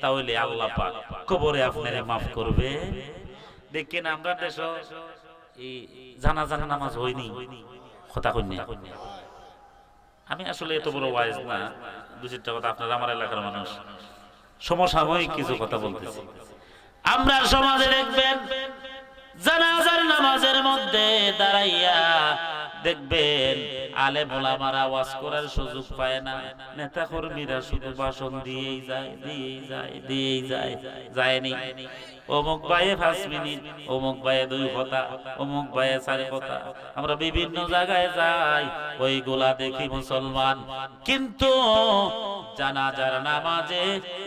তাহলে আল্লাহ পাক কবরে আপনারে মাফ করবে। দেখেন আমরা দেশ এই জানাজা নামাজ হয়নি, কথা কইনি। আমি আসলে এত বড় ওয়াইজ না, 2-4টা কথা আপনারা আমার এলাকার মানুষ। সমসাময়িক কিছু কথা বলতেছি। আমরা সমাজে দেখবেন জানাজার নামাজের মধ্যে দাঁড়াইয়া দেখবেন আলেম ওলামারা ওয়াজ করার সুযোগ পায় না, নেতা কর্মীরা শুধু ভাষণ দিয়েই যায় যায়নি। অমুক ভাইয়ে 5 মিনিট, অমুক ভাইয়ে 2 কথা, অমুক ভাইয়ে 4 কথা। আমরা বিভিন্ন জায়গায় যাই, ওইগুলা দেখি মুসলমান, কিন্তু জানাজার নামাজে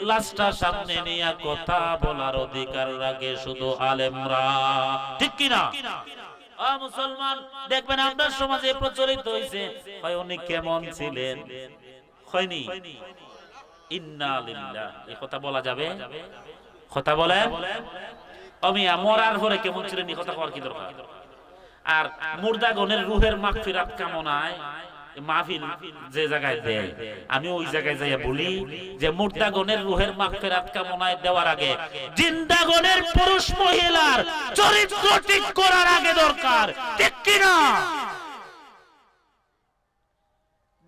লাশটা সামনে নিয়ে কথা বলার অধিকার রাখে শুধু আলেমরা, ঠিক কিনা? মুসলমান দেখবেন আমরা সমাজে প্রচলিত হইছে, হয় উনি কেমন ছিলেন, হয়নি ইন্না লিল্লাহ, এই কথা বলা যাবে? কথা বলেন আমি মরার পরে কেমন ছিলেন এই কথা করার কি দরকার? আর মুর্দাগণের রুহের মাগফিরাত কামনায় মাহফিল যে জায়গায় দেয়, আমি ওই জায়গায় যাইয়া বলি যে মুর্দাগণের রুহের মাগফিরাত কামনায় দেওয়ার আগে জিন্দাগণের পুরুষ মহিলার চরিত্র ঠিক করার আগে দরকার, ঠিক কি না?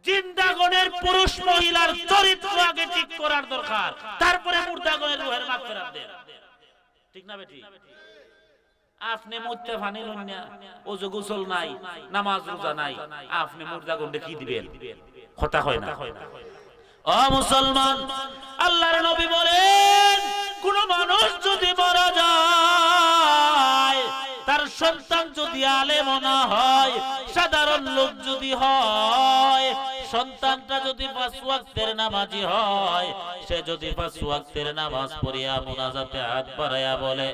জিন্দাগণের পুরুষ মহিলার চরিত্র আগে ঠিক করার দরকার, তারপরে মুর্দাগণের রুহের মাগফিরাত দেন, ঠিক না বেটি? আপনি মুত্তে পানি লন না, ওযু গোসল নাই, নামাজ রোজা নাই, আপনি মুর্দাগণকে কি দিবেন? কথা হয় না। ও মুসলমান, আল্লাহর নবী বলেন কোন মানুষ যদি মারা যায়, তার সন্তান যদি আলেম না হয়, সাধারণ লোক যদি হয়, সন্তানটা যদি 5 ওয়াক্তের নামাজি হয়, সে যদি 5 ওয়াক্তের নামাজ পড়িয়া মুনাজাতে হাত বাড়াইয়া বলে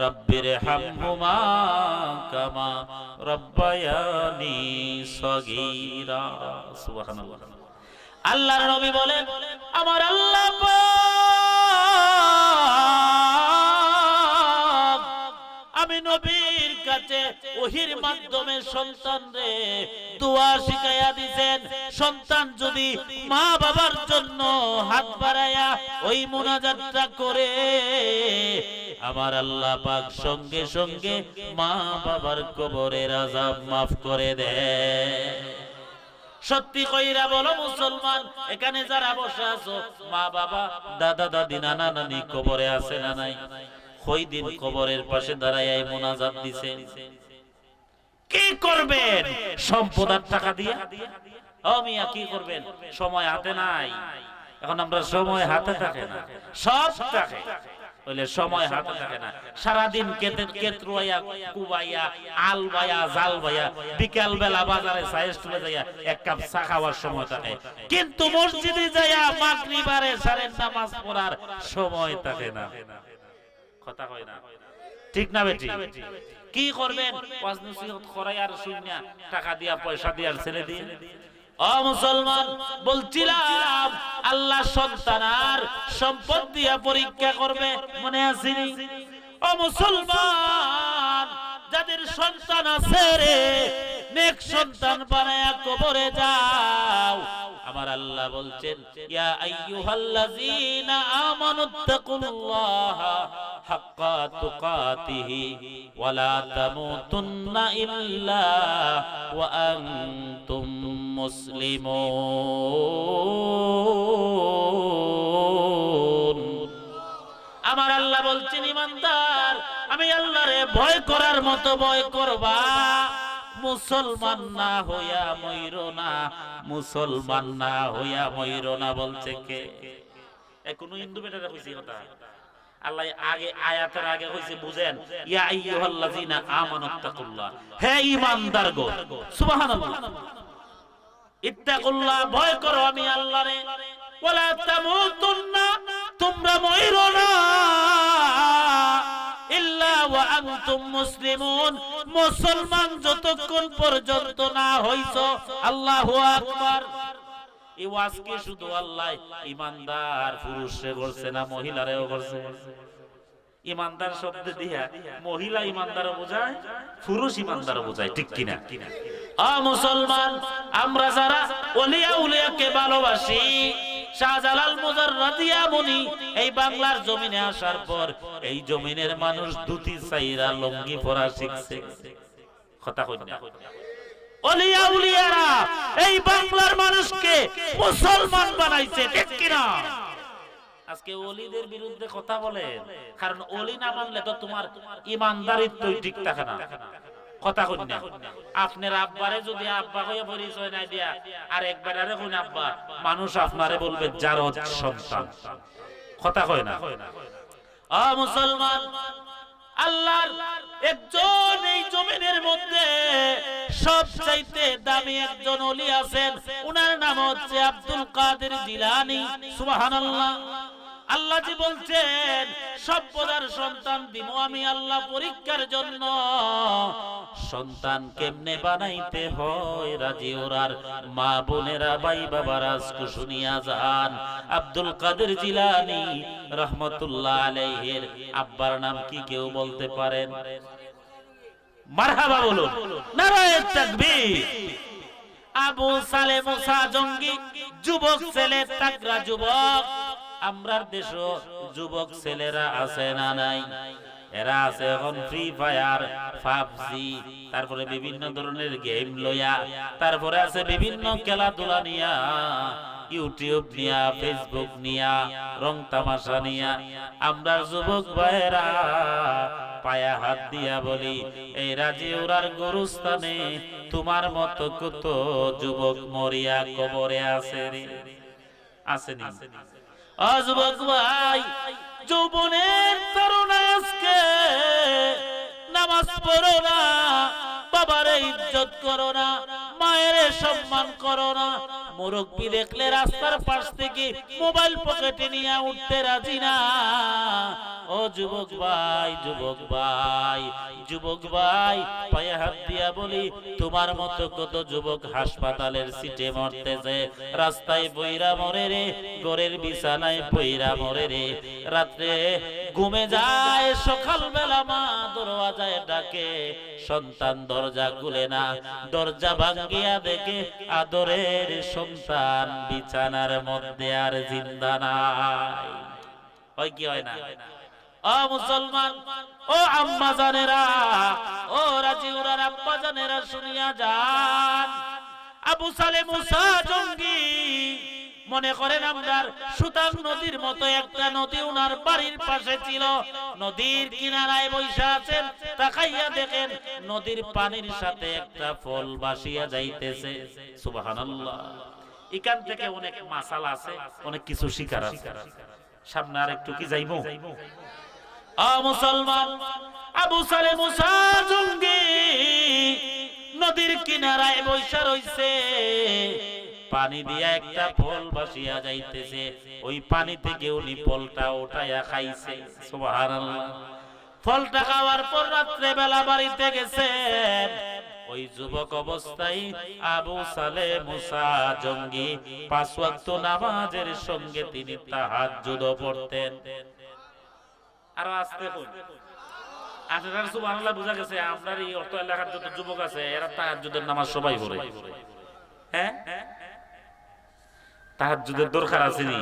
রব্বির হামহুমা কামা রব্বায়ানি সগীরা, সুবহানাল্লাহ। আল্লাহর নবী বলেন আমার আল্লাহ পাক আমি নবীর কাছে ওহির মাধ্যমে সন্তানরে দোয়া শিখাইয়া দিবেন, সন্তান যদি মা বাবার জন্য হাত বাড়াইয়া ওই মুনাজাতটা করে, আমার আল্লাহ পাক সঙ্গে সঙ্গে মা বাবার কবরের আযাব মাফ করে দেয়। সত্যি কইরা বলো মুসলমান, এখানে যারা বসে আছো, মা বাবা দাদা দাদি নানা নানি কবরে আছে না নাই? কই দিন কবরের পাশে দাঁড়ায় মুনাজাত দিছেন, কি করবেন? সম্পদ আর টাকা দিয়া ও মিয়া কি করবেন? সময় হাতে নাই, এখন আমরা সময় হাতে থাকে না, সব থাকে বলে সময় হাতে থাকে না। সারাদিন কেতরুয়া কুবাইয়া আলবাইয়া জালবাইয়া বিকাল বেলা বাজারে চায়ের তুলে যাইয়া 1 কাপ চা খাওয়ার সময় থাকে, কিন্তু মসজিদে যাইয়া মাগরিবারে সারের নামাজ পড়ার সময় থাকে না। কথা হয় না, ঠিক না বেটি? কি করবেন? ওয়াজ নসিহত করাই আর শুনিয়া টাকা দিয়া পয়সা দিয়া ছেলে দিয়ে। ও মুসলমান, বলছিলাম আল্লাহ সন্তান আর সম্পদ দিয়া পরীক্ষা করবে, মনে আছে? ও মুসলমান, যাদের সন্তান আছে রে, নেক সন্তান বানায়া কবরে যাও। আমার আল্লাহ বলছেন ইয়া আইয়ুহাল্লাযীনা আমানুত্তাকুল্লাহা হাক্কা তুকাতিহি ওয়া লা তামুতুন্না ইল্লা ওয়া আনতুম মুসলিমুন। আমার আল্লাহ বলছেন ইমানদার, আমি আল্লাহরে ভয় করার মতো ভয় করবা, মুসলমান না হইয়া মইরো না, মুসলমান না হইয়া মইরো না। বলছে কে? কোন হিন্দু বেটারা কইছে কথা? আল্লাহ আগে আয়াতের আগে কইছে বুঝেন, ইয়া আইয়ুহাল্লাযীনা আমানুত্তাকুল্লাহ, হে ঈমানদারগণ, সুবহানাল্লাহ, ইত্তাকুল্লাহ, ভয় করো আমি আল্লাহরে, ওয়ালা তামুতুন্না, তোমরা মইরো না, ইল্লা ওয়া আনতুম মুসলিমুন, মুসলমান যতক্ষণ পর্যন্ত না হইছো। আল্লাহু আকবার। এই ওয়াজ কি শুধু আল্লাহ ইমানদার পুরুষে করছে না, মহিলারেও করছে? ইমানদার শব্দ দিয়া মহিলা ইমানদারও বোঝায়, পুরুষ ইমানদারও বোঝায়, ঠিক কিনা? মুসলমান, আমরা যারা ওলিয়া উলিয়াকে ভালোবাসি, শাহজালাল মুজাররাদিয়া মুনি এই বাংলার জমিনে আসার পর এই জমিনের মানুষ ধুতি চাইরা লুঙ্গি পরা শিখছে। কথা কই না? ওলিয়া উলিয়ারা এই বাংলার মানুষকে মুসলমান বানাইছে, ঠিক কি না? আজকে ওলিদের বিরুদ্ধে কথা বলেন, কারণ ওলি না মানলে তো তোমার ইমানদারিত্বই ঠিক থাকে না। কথা কই না, আপনার আব্বারে যদি আব্বা হয়ে পরিচয় না দিয়া আর একবার আরে কোন আব্বা, মানুষ আপনারে বলবে জারদ সন্তান। কথা কয় না। ও মুসলমান, আল্লাহর একজন এই জমিনের মধ্যে সবচাইতে দামি একজন ওলি আছেন, উনার নাম হচ্ছে আব্দুল কাদের জিলানী। সুবহানাল্লাহ। আল্লাহ জি বলছেন সভ্যতার সন্তান দিব আমি আল্লাহ পরীক্ষার জন্য। সন্তান কেমনে বানাইতে হয় রাজি ওরার মা বোনেরা ভাই বাবারা আজকে শুনিয়া যান। আব্দুল কাদের জিলানী রহমতুল্লাহ আলাইহির আব্বার নাম কি কেউ বলতে পারেন? মারহাবা বলুন, নারায়ে তাকবীর। আবু সালে মুসা জঙ্গি, যুবক ছেলে, তাগড়া যুবক। আমরার দেশও যুবক ছেলেরা আছে না নাই? এরা আছে এখন ফ্রি ফায়ার, পাবজি, তারপরে বিভিন্ন ধরনের গেম লইয়া, তারপরে আছে বিভিন্ন খেলাধুলা নিয়া, ইউটিউব নিয়া, ফেসবুক নিয়া, রং তামাশা নিয়া। আমরা যুবক ভাইরা পায়া হাত দিয়া বলি, এই রাজি ওরার গরুস্থানে তোমার মতো কত যুবক মরিয়া কবরে আছে রে। আসেনি? যুবক ভাই, যৌবনের তরুণা আজকে নামাজ পড়ো না, বাবারে ইজ্জত করো না, মায়ের সম্মান করো না, মুরব্বি দেখলে রাস্তার পাশ থেকে মোবাইল পকেটে নিয়ে উঠতে রাজি না। ও যুবক ভাই, যুবক ভাই, যুবক ভাই, পায়ে হাত দিয়া বলি, তোমার মতো কত যুবক হাসপাতালের সিটে মরতেছে, রাস্তায় বইরা মরে রে, ঘরের বিছানায় বইরা মরে রে, রাত্রে ঘুমে যায়, সকাল বেলা মা দরওয়াজায় ডাকে, সন্তান দরজা খুলে না, দরজা ভাঙ্গিয়া দেখে আদরের সন্তান বিছানার মধ্যে আর জিন্দা নাই। হয় কি হয় না? ও মুসলমান, ও আম্মা জানেরা, ও রাজি ওরার আব্বা জানেরা, শুনিয়া যান। আবু সালে মুসা জঙ্গি, মনে করেন আমরা সুতাং নদীর মতো একটা নদী উনার বাড়ির পাশে ছিল, নদীর কিনারায় বৈশা আছেন, তাকাইয়া দেখেন নদীর পানির সাথে একটা ফল ভাসিয়া যাইতেছে। সুবহানাল্লাহ। এখান থেকে অনেক মাসাল আছে, অনেক কিছু শিকার আছে। সামনে আর একটু কি যাইবো? মুসলমান, আবু সালে মুসা জঙ্গি নদীর কিনারায় বৈশা রইছে, পানি দিয়া একটা ফল ভাসিয়া যাইতেছে, ওই পানি থেকে উনি ফলটা উঠাইয়া খাইছে। সুবহানাল্লাহ। ফলটা খাওয়ার পর রাত্রে বেলা বাড়িতে গেছেন, ওই যুবক অবস্থায় আবু সালে মুসা জঙ্গি 5 ওয়াক্ত নামাজের সঙ্গে তিনি তাহাজ্জুদ পড়তেন। আর আস্তে কই, আপনারা সুবহানাল্লাহ বুঝা গেছে? আপনার এই অর্থ এলাকার যত যুবক আছে এরা তাহাজ্জুদের নামাজ সবাই পড়ে। হ্যাঁ, তাহাজ্জুদের দরকার আছে নি?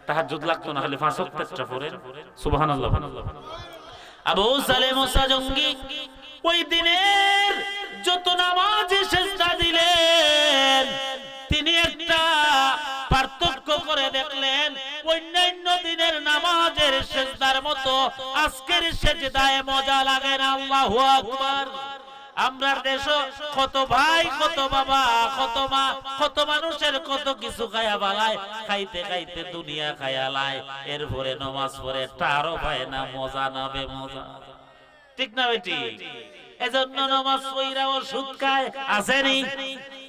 তাহাজ্জুদ লাগতো না, খালি 5 ওয়াক্তটা পড়েন। সুবহানাল্লাহ। আবু সালে মুসা জঙ্গি ওই দিনের যত নামাজে সেজদা দিলেন, তিনি একটা পার্থক্য করে দেখলেন, অন্যান্য দিনের নামাজের সেজদার মতো আজকের সেজদায় মজা লাগে না। আল্লাহু আকবার। আমরা দেশে কত ভাই, কত বাবা, কত মা, কত মানুষের কত কিছু খায়া বালায়, খাইতে খাইতে দুনিয়া খায়ালায়, এরপরে নামাজ পড়ে তারও পায় না মজা, না বেমজা। ঠিক না বেটি? এজন্য নামাজ পড়া ওষুধ খায় আসেনি?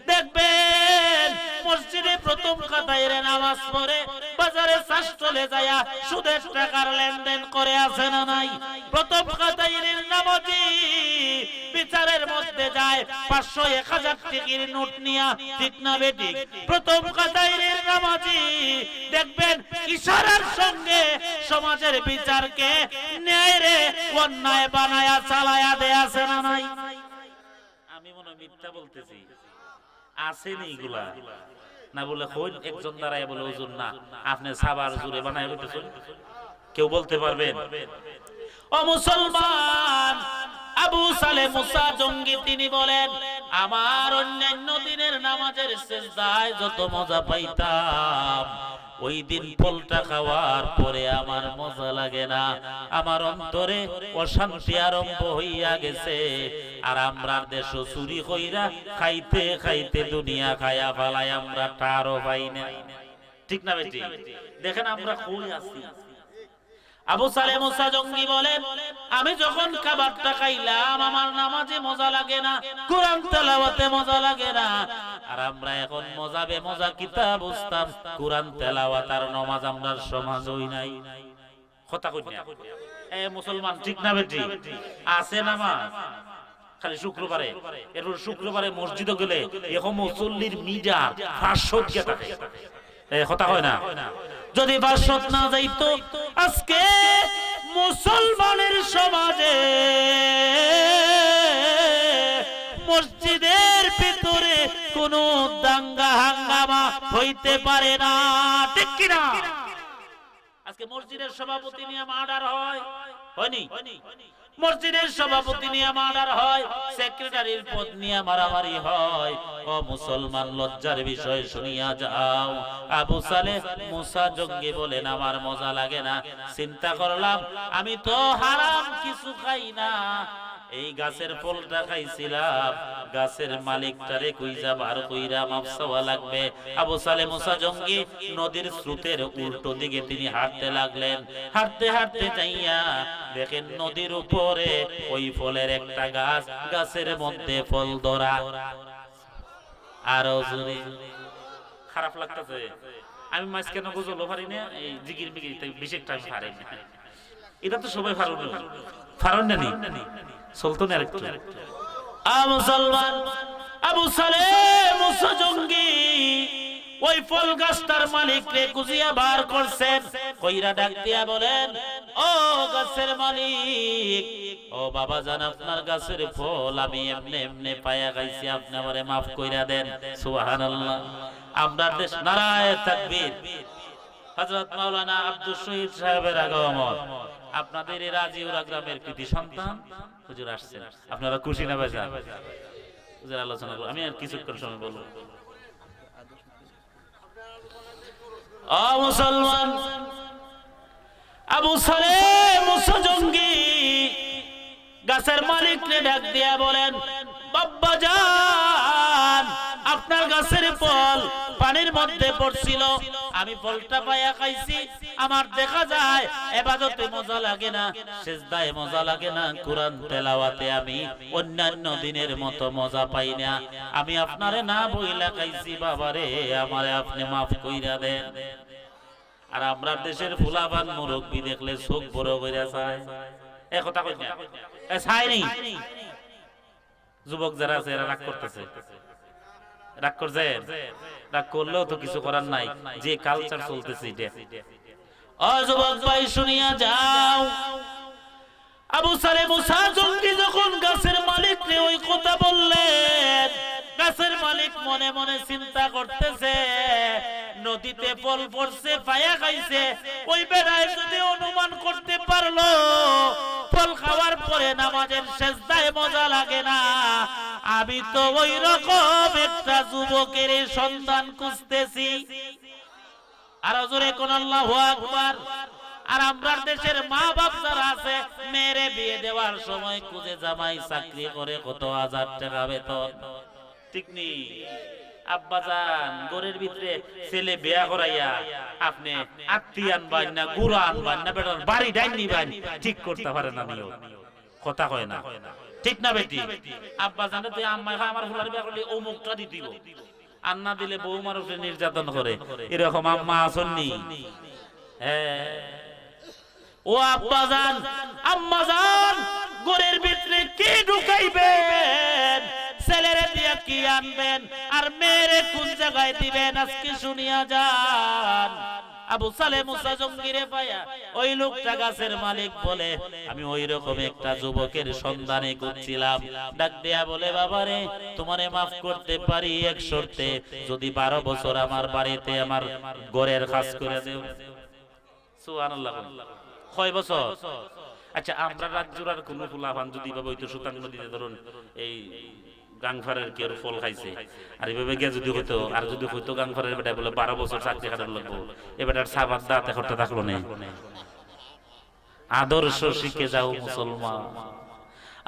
দেখবেন মসজিদে প্রথম কাতায় নামাজ পড়ে, বাজারে চাষ চলে যায় সুদের টাকার লেনদেন করে, আছে না নাই? প্রথম কাতায় নামাজি বিচারের মধ্যে যায় 500-1000 টাকার নোট নিয়া। ঠিক না বেটি? প্রথম কাতায় নামাজি দেখবেন ইশারার সঙ্গে সমাজের বিচারকে ন্যায়রে অন্যায় বানায়া চালায়া দেয়, আছে না নাই? আমি মনে মিথ্যা বলতেছি? আসেনি এগুলা? না বলে কই একজন দাঁড়ায় বলে হুজুর না, আপনি সাবার জুড়ে বানায় বলতেছেন, কেউ বলতে পারবেন? ও মুসলমান, আবু সালে মুসা জঙ্গি তিনি বলেন, আমার অন্যান্য দিনের নামাজের সেজদায় যত মজা পাইতাম, ওই দিন ফলটা খাওয়ার পরে আমার মজা লাগে না, আমার অন্তরে অশান্তি আরম্ভ হইয়া গেছে। আর আমরা দেশ চুরি কইরা খাইতে খাইতে দুনিয়া খায়া ফেলাই, আমরা টারও পাই না। ঠিক না বেটি? দেখেন আমরা কই আছি। আবু সালেহ মুসা জঙ্গি বলেন, আমি যখন খাবারটা খাইলাম আমার নামাজে মজা লাগে না, কোরআন তেলাওয়াতে মজা লাগে না। আর আমরা এখন মজা বে মজা কিতাব বুঝতাম, কোরআন তেলাওয়াত আর নামাজ আমরা সমাজ হই নাই। কথা কই না এ মুসলমান? ঠিক না বেটি? আছে নামাজ খালি শুক্রবারে, এরপর শুক্রবারে মসজিদে গেলে এখন মুসল্লির মিজার 500 কে থাকে। কথা হয় না? যদি 500 না যাইতো আজকে মুসলমানের সমাজে মসজিদের ভিতরে কোনো দাঙ্গা হাঙ্গামা হইতে পারে না। ঠিক কি না? আজকে মসজিদের সভাপতি নিয়ে মার্ডার হয়, হয়নি? মসজিদের সভাপতি নিয়ে মার্ডার হয়, সেক্রেটারির পদ নিয়ে মারামারি হয়। ও মুসলমান, লজ্জার বিষয় শুনিয়া যাও। আবু সালেহ মুসা জঙ্গি বলেন, আমার মজা লাগে না। চিন্তা করলাম আমি তো হারাম কিছু খাই না, এই গাছের ফলটা খাইছিলাম, গাছের মালিকটারে কইজা বার কইরা মাফ চাওয়া লাগবে। আবু সালেহ মুসা জঙ্গি নদীর স্রোতের উল্টো দিকে তিনি হাঁটতে লাগলেন। হাঁটতে হাঁটতে যাইয়া দেখেন নদীর উপরে ওই ফলের একটা গাছ, গাছের মধ্যে ফল ধরা। আরো জোরে খারাপ লাগতেছে। আমি মাছ কেন গুজলো পারি না, এই জিগির বিগির বেশি একটা পারি না। এটা তো সবাই পারুন না নি চলতো না একটু। মুসলমান, আবু সালেহ মুসা জঙ্গি ওই ফল গাছটার মালিক রে কুজিয়া বার করছেন, কইরা ডাক দিয়া বলেন, ও গাছের মালিক, ও বাবা জান, আপনার গাছের ফল আমি এমনি এমনি পায়া খাইছি, আপনি আমারে মাফ কইরা দেন। সুবহানাল্লাহ। আমরা দেশ নারায়ে তাকবীর। হযরত মাওলানা আব্দুল শহীদ সাহেবের আগমন, আপনাদের এই রাজিউরা গ্রামের কৃতি সন্তান হুজুর আসছেন। আপনারা খুশি না ভাইজান? হুজুর আলোচনা করব, আমি আর কিছুক্ষণ সময় বলবো। ও মুসলমান, আবু সালেহ মুসা জঙ্গি গাছের মালিককে ডাক দিয়া বলেন, বাবা জান, আপনার গাছের ফল পানির মধ্যে পড়ছিল, আমি ফলটা পাইয়া খাইছি। আমার দেখা যায় ইবাদতে মজা লাগে না, সিজদায় মজা লাগে না, কোরআন তেলাওয়াতে আমি অন্যান্য দিনের মতো মজা পাই না। আমি আপনারে না বইলা খাইছি, বাবারে আমারে আপনি মাফ কইরা দেন। আর আমরা দেশের ফুলাবান মুরব্বি দেখলে চোখ বড় কইরা চায়। এ কথা কই না, এ চাই নি? যুবক যারা আছে এরা রাগ করতেছে, রাগ করছে। রাগ করলেও তো কিছু করার নাই, যে কালচার চলতেছে এটা। ও যুবক ভাই শুনিয়া যাও, আবু সালেহ মুসা জঙ্গি যখন গাছের মালিককে ওই কথা বললেন, গাছের মালিক মনে মনে চিন্তা করতেছে, নদীতে ফল পড়ছে, পায়া খাইছে, ওই বেড়ায় যদি অনুমান করতে পারলো ফল খাওয়ার পরে নামাজের সিজদায় মজা লাগে না, আমি তো ওই রকম একটা যুবকের সন্ধান খুঁজতেছি। আর জোরে কোন আল্লাহু আকবার। আর আমরা দেশের মা বাপ যারা আছে, মেয়েরে বিয়ে দেওয়ার সময় খুঁজে জামাই চাকরি করে কত হাজার টাকা বেতন, ঠিক নি? আব্বা জান ঘরের ভিতরে ছেলে বিয়া করাইয়া আপনি আত্মীয় আনবান না, গুড়া আনবান না, বেটার বাড়ি ডাইন নিবান, ঠিক করতে পারে না। নিও কথা কয় না, ঠিক না বেটি? আব্বা জানে তুই আম্মা আমার ফুলার বিয়া করলে অমুকটা দি দিব, আর না দিলে বৌমার উপরে নির্যাতন করে, এরকম আম্মা আসননি? হ্যাঁ। ও আব্বা জান, আম্মা জান, ঘরের ভিতরে কি ঢুকাইবেন, ছেলেরে দিয়া কি আনবেন, আর মেয়েরে কোন জায়গায় দিবেন, আজকে শুনিয়া যান। আবু সালেহ মুসা জঙ্গিরে পায়া ওই লোকটা গাছের মালিক বলে, আমি ওই রকম একটা যুবকের সন্ধানে খুঁজছিলাম। ডাক দেয়া বলে, বাবারে তোমারে মাফ করতে পারি এক শর্তে, যদি 12 বছর আমার বাড়িতে আমার ঘরের কাজ করে দেও। সুবহানাল্লাহ। কয় বছর? আচ্ছা, আমরা রাজ্যরার কোন ফুলাফান যদি বাবা হইতো সুতাং নদীতে ধরুন এই গাংফারের কেউ ফল খাইছে আর এভাবে গিয়ে যদি হইতো আর যদি হইতো গাংফারের বেটা বলে 12 বছর চাকরি খাটার লাগবো এ বেটার সাবাত দাঁত একটা থাকলো না। আদর্শ শিখে যাও মুসলমান।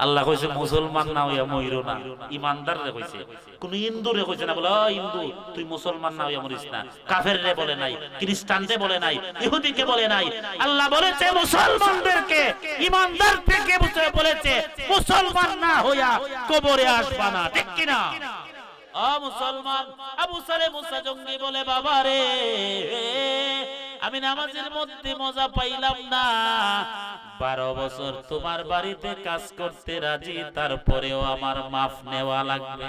আল্লাহ কইছে মুসলমান না হইয়া মইরো না, ইমানদার রে কইছে, কোন হিন্দু রে কইছে না বলে ও হিন্দু তুই মুসলমান না হইয়া মরিস না। কাফের রে বলে নাই, খ্রিস্টান রে বলে নাই, ইহুদিকে বলে নাই। আল্লাহ বলেছে মুসলমানদেরকে, ইমানদারদেরকে বলেছে মুসলমান না হইয়া কবরে আসবা না, ঠিক কি না? ও মুসলমান, আবু সালে মুসা জঙ্গি বলে বাবা রে আমি নামাজের মধ্যে মজা পাইলাম না। 12 বছর তোমার বাড়িতে কাজ করতে রাজি, তারপরেও আমার মাফ নেওয়া লাগবে।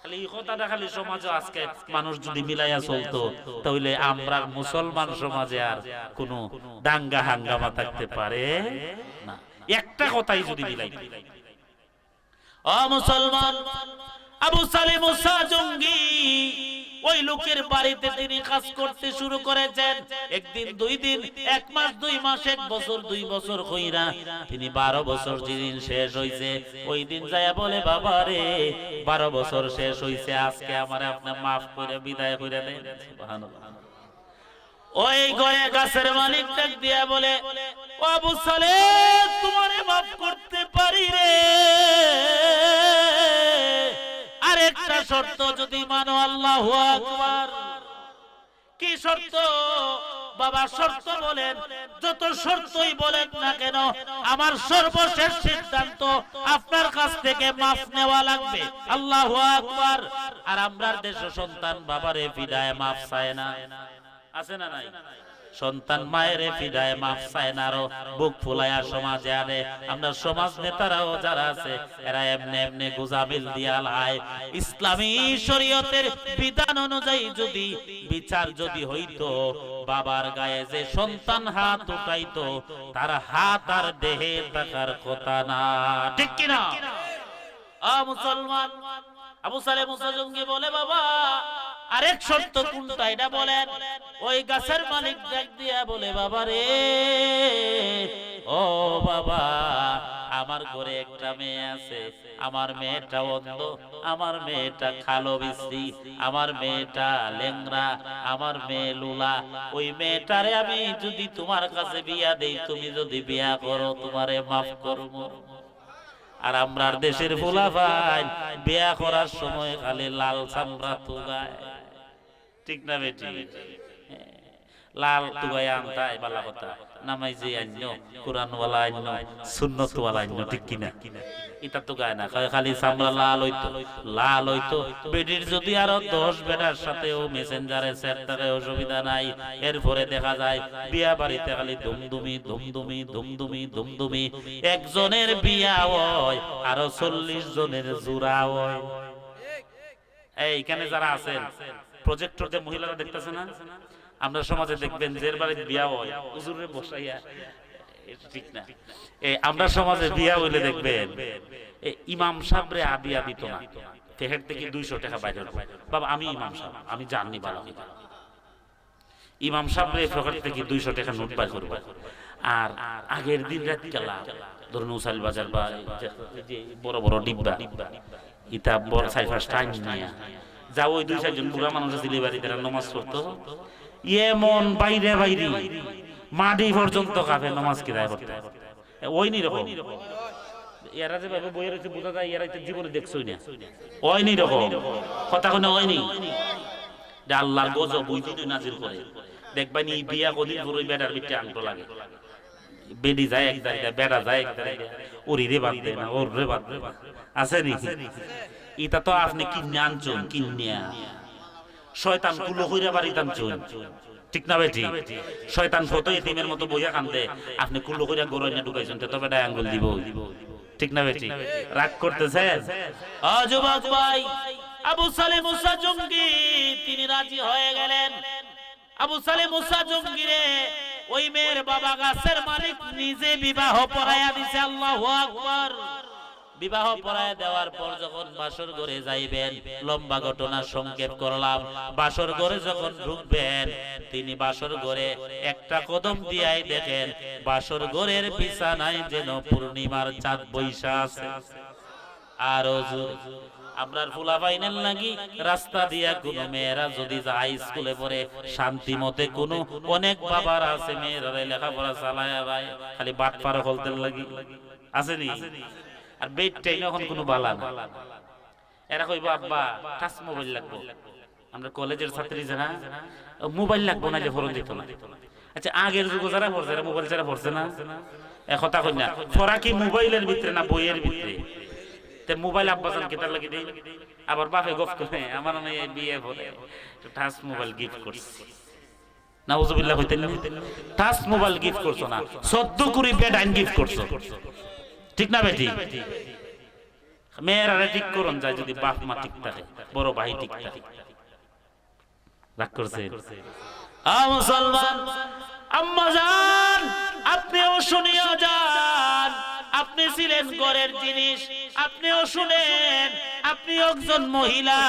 খালি এই কথাটা খালি সমাজে আজকে মানুষ যদি মিলাইয়া চলতো তাহলে আমরা মুসলমান সমাজে আর কোনো দাঙ্গা হাঙ্গামা থাকতে পারে না। একটা কথাই যদি মিলাই। ও মুসলমান, আবু সালে মুসা জঙ্গি ওই লোকের বাড়িতে তিনি কাজ করতে শুরু করেছেন। একদিন, 2 দিন, 1 মাস, 2 মাস, 1 বছর, 2 বছর কইরা তিনি 12 বছর যেদিন শেষ হইছে ওই দিন যায়া বলে বাবা রে 12 বছর শেষ হইছে, আজকে আমারে আপনি মাফ করে বিদায় করে দেন। সুবহানাল্লাহ। ওই গয়ে গাছের মালিক ডাক দিয়া বলে ও আবু সালে তোমারে মাফ করতে পারি রে, আরেকটা শর্ত যদি মানো। আল্লাহু আকবার। কি শর্ত বাবা? শর্ত বলেন, যত শর্তই বলেন না কেন আমার সর্বশেষ সিদ্ধান্ত আপনার কাছ থেকে মাফ নেওয়া লাগবে। আল্লাহু আকবার। আর আমরার দেশ সন্তান বাবারে ফিদায় মাফ চায় না, আছে না নাই? সন্তান মায়ের ফিদায় মাফ চায় না, আরো বুক ফুলাইয়া সমাজে আনে। আমরা সমাজ নেতারাও যারা আছে এরা এমনি এমনি গোজামিল দিয়া লাই। ইসলামী শরীয়তের বিধান অনুযায়ী যদি বিচার যদি হইতো, বাবার গায়ে যে সন্তান হাত উঠাইতো তার হাত আর দেহে থাকার কথা না, ঠিক কিনা? মুসলমান, আবু সালে মুসা জঙ্গি বলে বাবা আরেক শর্ত কোনটা এটা বলেন। ওই গাছের মালিক ডাক দিয়া বলে বাবা রে ও বাবা আমার ঘরে একটা মেয়ে আছে, আমার মেয়েটা অন্ধ, আমার মেয়েটা খালো বিশ্রী, আমার মেয়েটা লেংরা, আমার মেয়ে লুলা। ওই মেয়েটারে আমি যদি তোমার কাছে বিয়া দেই, তুমি যদি বিয়া করো তোমারে মাফ করবো। আর আমরার দেশের ফুলা ভাই বিয়া করার সময় খালি লাল চামড়া তুগায়, ঠিক না বেটি? লাল তুগায় আনতাই বালা কথা, নামাইজে আন্য, কোরআনওয়ালা আন্য, সুন্নতওয়ালা আন্য, ঠিক কিনা? এটা তো গায় না, খালি চামড়া লাল হইতো, লাল হইতো। বেটির যদি আরো 10 বেটার সাথেও মেসেঞ্জারে চ্যাট থাকে অসুবিধা নাই। এরপরে দেখা যায় বিয়া বাড়িতে খালি দুমদুমি দুমদুমি দুমদুমি দুমদুমি। একজনের বিয়া হয় আরো 40 জনের জোড়া হয়। এইখানে যারা আছেন প্রজেক্টর যে মহিলারা দেখতেছে না, আমরা সমাজে দেখবেন যে বাড়িতে বিয়া হয় হুজুরে বসাইয়া, ঠিক না? আমরা সমাজে বিয়া হইলে দেখবেন ইমাম সাহেবরে আদিয়া দিত না, তেহের থেকে 200 টাকা বাইরে বাবা আমি ইমাম সাহেব, আমি জানি ভালো ইমাম সাহেবরে পকেট থেকে 200 টাকা নোট বাইর করব। আর আগের দিন রাত গেলা ধরুন উসাইল বাজার বা যে বড় বড় ডিব্বা ইতা বড় 4-5 টাইম নিয়ে যাও, ওই 2-4 জন বুড়া মানুষ দিলে বাড়িতে নামাজ পড়তো, এমন বাইরে বাইরে মাটি পর্যন্ত কাফে নামাজ কিরায় করতে। ওই নি রকম এরা যে ভাবে বইয়ের হচ্ছে বোঝা যায় এরা জীবনে দেখছই না, ওই নি রকম কথা কোন ওই নি যে আল্লাহর গজব ওই দিন নাজিল করে। দেখবেন এই বিয়া কদিন পুরো বেটার বিটে আনতো লাগে, বেডি যায় এক জায়গায়, বেড়া যায় এক জায়গায়, ওরি রে বাদ দেয় না, ওর রে বাদ দেয় আছে নি? এটা তো আপনি কিনে আনছুন, কিনিয়া শয়তান কুলো কইরা বাড়ি টানছুন, ঠিক না বেটি? শয়তান ফটো এতিমের মতো বইয়া কান্দে, আপনি কুলো কইরা গরইনা ঢুকাইছেন, তো তবে ডাই আঙ্গুল দিব, ঠিক না বেটি? রাগ করতেছেন? যুবক ভাই, আবু সালে মুসা জঙ্গি তিনি রাজি হয়ে গেলেন। আবু সালে মুসা জঙ্গি রে ওই মেয়ের বাবা গাছের মালিক নিজে বিবাহ পড়াইয়া দিছে। আল্লাহু আকবার। বিবাহ পড়ায় দেওয়ার পর যখন বাসর ঘরে যাইবেন, লম্বা ঘটনা সংক্ষেপ করলাম, বাসর ঘরে যখন ঢুকবেন তিনি বাসর ঘরে একটা কদম দিয়াই দেখেন বাসর ঘরের বিছানায় যেন পূর্ণিমার চাঁদ বৈশা আছে। আরো জোরে। আমরার ফুলা বাইনের লাগি রাস্তা দিয়া কোন মেয়েরা যদি যায় স্কুলে পড়ে শান্তি মতে কোন অনেক বাবার আছে মেয়েরা লেখাপড়া চালায় ভাই খালি বাট পার হলতে লাগি আসেনি। আর বেডটাই এখন কোনো বালা না, এরা কইব আব্বা টাচ মোবাইল লাগবো। আমরা কলেজের ছাত্রী যারা মোবাইল লাগবো না যে ফরন দিত না। আচ্ছা আগের যুগ যারা পড়ছে এরা মোবাইল যারা পড়ছে না, একথা কই না পড়া কি মোবাইলের ভিতরে না বইয়ের ভিতরে? তে মোবাইল আব্বাজান কেটার লাগি দেই, আবার বাপে গফ করে আমার মেয়ে বিয়ে পড়ে টাচ মোবাইল গিফট করছি। নাউজুবিল্লাহ হইতেন না, টাচ মোবাইল গিফট করছো না, 14 কুড়ি বেড আইন গিফট করছো, ঠিক না বেটি? মেয়েরা ঠিক করুন যায় যদি বাপ মা ঠিক থাকে, বড় ভাই ঠিক থাকে। রাগ করছে মুসলমান আম্মা জান, আপনিও শুনিয়া যান, আপনি ছিলেন ঘরের জিনিস, আপনিও শুনেন, আপনি একজন মহিলা।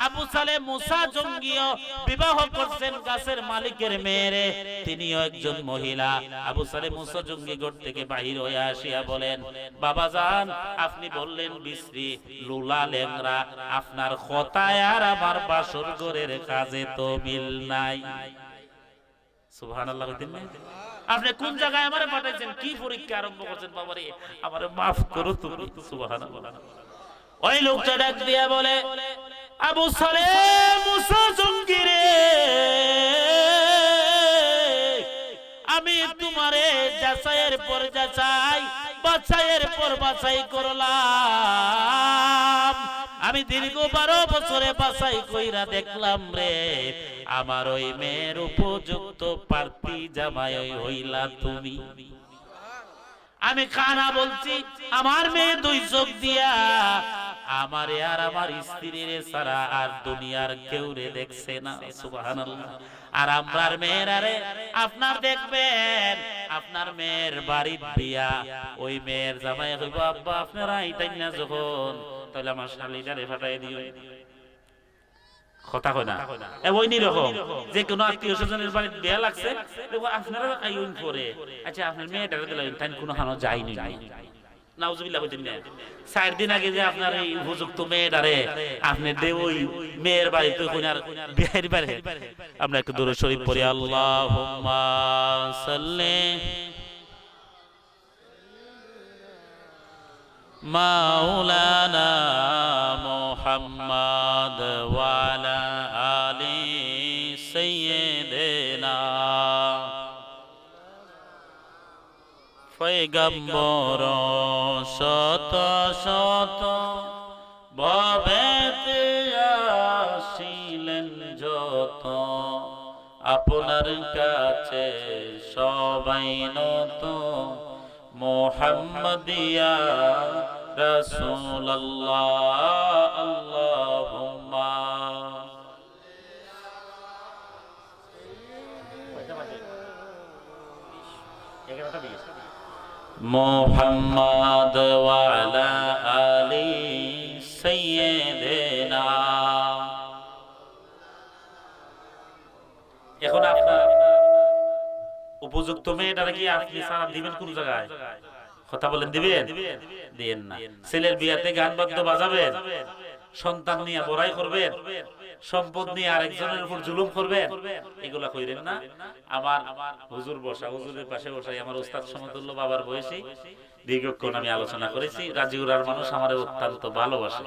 আবু সালেহ মুসা জঙ্গিও বিবাহ করছেন গাছের মালিকের মেয়েরে, তিনিও একজন মহিলা। আবু সালেহ মুসা জঙ্গি ঘর থেকে বাহির হয়ে আসিয়া বলেন, বাবা জান আপনি বললেন বিশ্রী লুলা লেংরা, আপনার কথায় আর আমার বাসর ঘরের কাজে তো মিল নাই। সুবহানাল্লাহ কইতেন না? আপনি কোন জায়গায় আমারে পাঠাইছেন, কি পরীক্ষা আরম্ভ করছেন বাবারে, আমারে maaf করো তুমি। সুবহানাল্লাহ। ওই লোকটা ডাক দিয়া বলে, আবু সালেহ মুসা জঙ্গি রে, আমি তোমারে যাচাইয়ের পর যাচাই, বাছাইয়ের পর বাছাই করলাম। আমি দীর্ঘ 12 বছরে বাছাই কইরা দেখলাম রে, আমার ওই মেয়ের উপযুক্ত প্রার্থী জামাই হইলা তুমি। আমি কানা বলছি, আমার মেয়ে 2 চোখ দিয়া আমারে আর আমার স্ত্রীর ছাড়া আর দুনিয়ার কেউ রে দেখছে না। সুবহানাল্লাহ। আর আমরার মেয়েরা রে আপনার দেখবেন, আপনার মেয়ের বাড়ির বিয়া, ওই মেয়ের জামাই হইব আব্বা আপনারা আইতাই না যখন, তাহলে আমার শালিটারে ফাটাই দিও। কথা কই না ওই নি রকম যে কোন আত্মীয় স্বজনের বাড়িতে বিয়া লাগছে, দেখো আপনারা আইউন করে, আচ্ছা আপনার মেয়েটারে দিলেন তাই কোনো হানো যায়নি না। নাউজুবিল্লাহ কইতেন না, 4 দিন আগে যে আপনার এই উপযুক্ত মেয়েটারে আপনি দে ওই মেয়ের বাড়িতে কইনার বিয়ের বাড়ি, আমরা একটু দরুদ শরীফ পড়ি, আল্লাহুম্মা সাল্লি মাওলানা মুহাম্মদ ওয়া আলা আলি সাইয়্যিদিনা পয়গম্বর শত শত ভবেতে আসিলেন যত, আপনার কাছে সবাই নত, মুহাম্মাদিয়া রাসূলুল্লাহ আল্লাহুম্মা। মুহাম্মদ ওয়া আলা আলি সাইয়্যিদিনা। এখন আপনার উপযুক্ত মেয়েটারে কি আপনি সারা দিবেন কোন জায়গায়? কথা বলেন দিবেন? দেন না। ছেলের বিয়াতে গান বাদ্য বাজাবেন, সন্তান নিয়ে বড়াই করবেন, সম্পদ নিয়ে আরেকজনের উপর জুলুম করবেন, এগুলা কইরেন না। আমার হুজুর বসা, হুজুরের পাশে বসাই আমার ওস্তাদ সমতুল্য বাবার বয়সী, দীর্ঘক্ষণ আমি আলোচনা করেছি। রাজিউরার মানুষ আমারে অত্যন্ত ভালোবাসে।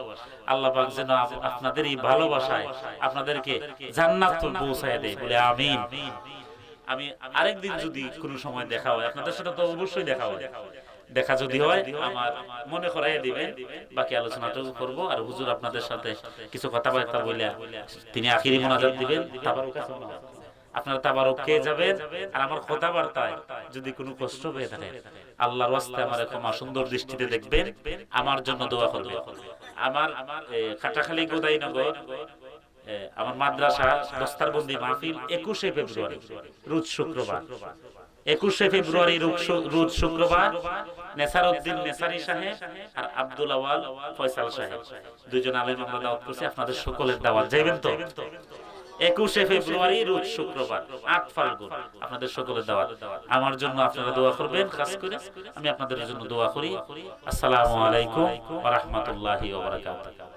আল্লাহ পাক যেন আপনাদের এই ভালোবাসায় আপনাদেরকে জান্নাত পৌঁছায় দেয় বলে আমিন। আমি আরেকদিন যদি কোনো সময় দেখা হয়, আপনাদের সাথে তো অবশ্যই দেখা হয়, দেখা যদি হয় আমার মনে করাই দিবেন, বাকি আলোচনাটা করব। আর হুজুর আপনাদের সাথে কিছু কথাবার্তা বলে তিনি আখিরি মুনাজাত দিবেন, তাবারুক আছে মনে হয়, আপনারা তাবারুক খেয়ে যাবেন। আর আমার কথাবার্তায় যদি কোনো কষ্ট পেয়ে থাকে আল্লাহর ওয়াস্তে আমার ক্ষমা সুন্দর দৃষ্টিতে দেখবেন, আমার জন্য দোয়া করবেন। আমার কাটাখালী গোদাইনগর আমার মাদ্রাসা দস্তারবন্দি মাহফিল 21শে ফেব্রুয়ারি রোজ শুক্রবার, 21শে ফেব্রুয়ারি রোজ শুক্রবার নেসারউদ্দিন নেসারি সাহেব আর আব্দুল আওয়াল ফয়সাল সাহেব 2জন আলেম আমরা দাওয়াত করছি, আপনাদের সকলের দাওয়াত যাবেন তো? 21 ফেব্রুয়ারি রোজ শুক্রবার 8 ফাল্গুন আপনাদের সকলের দাওয়াত। আমার জন্য আপনারা দোয়া করবেন, খাস করে আমি আপনাদের জন্য দোয়া করি। আসসালামু আলাইকুম ওয়া রাহমাতুল্লাহি ওয়া বারাকাতুহু।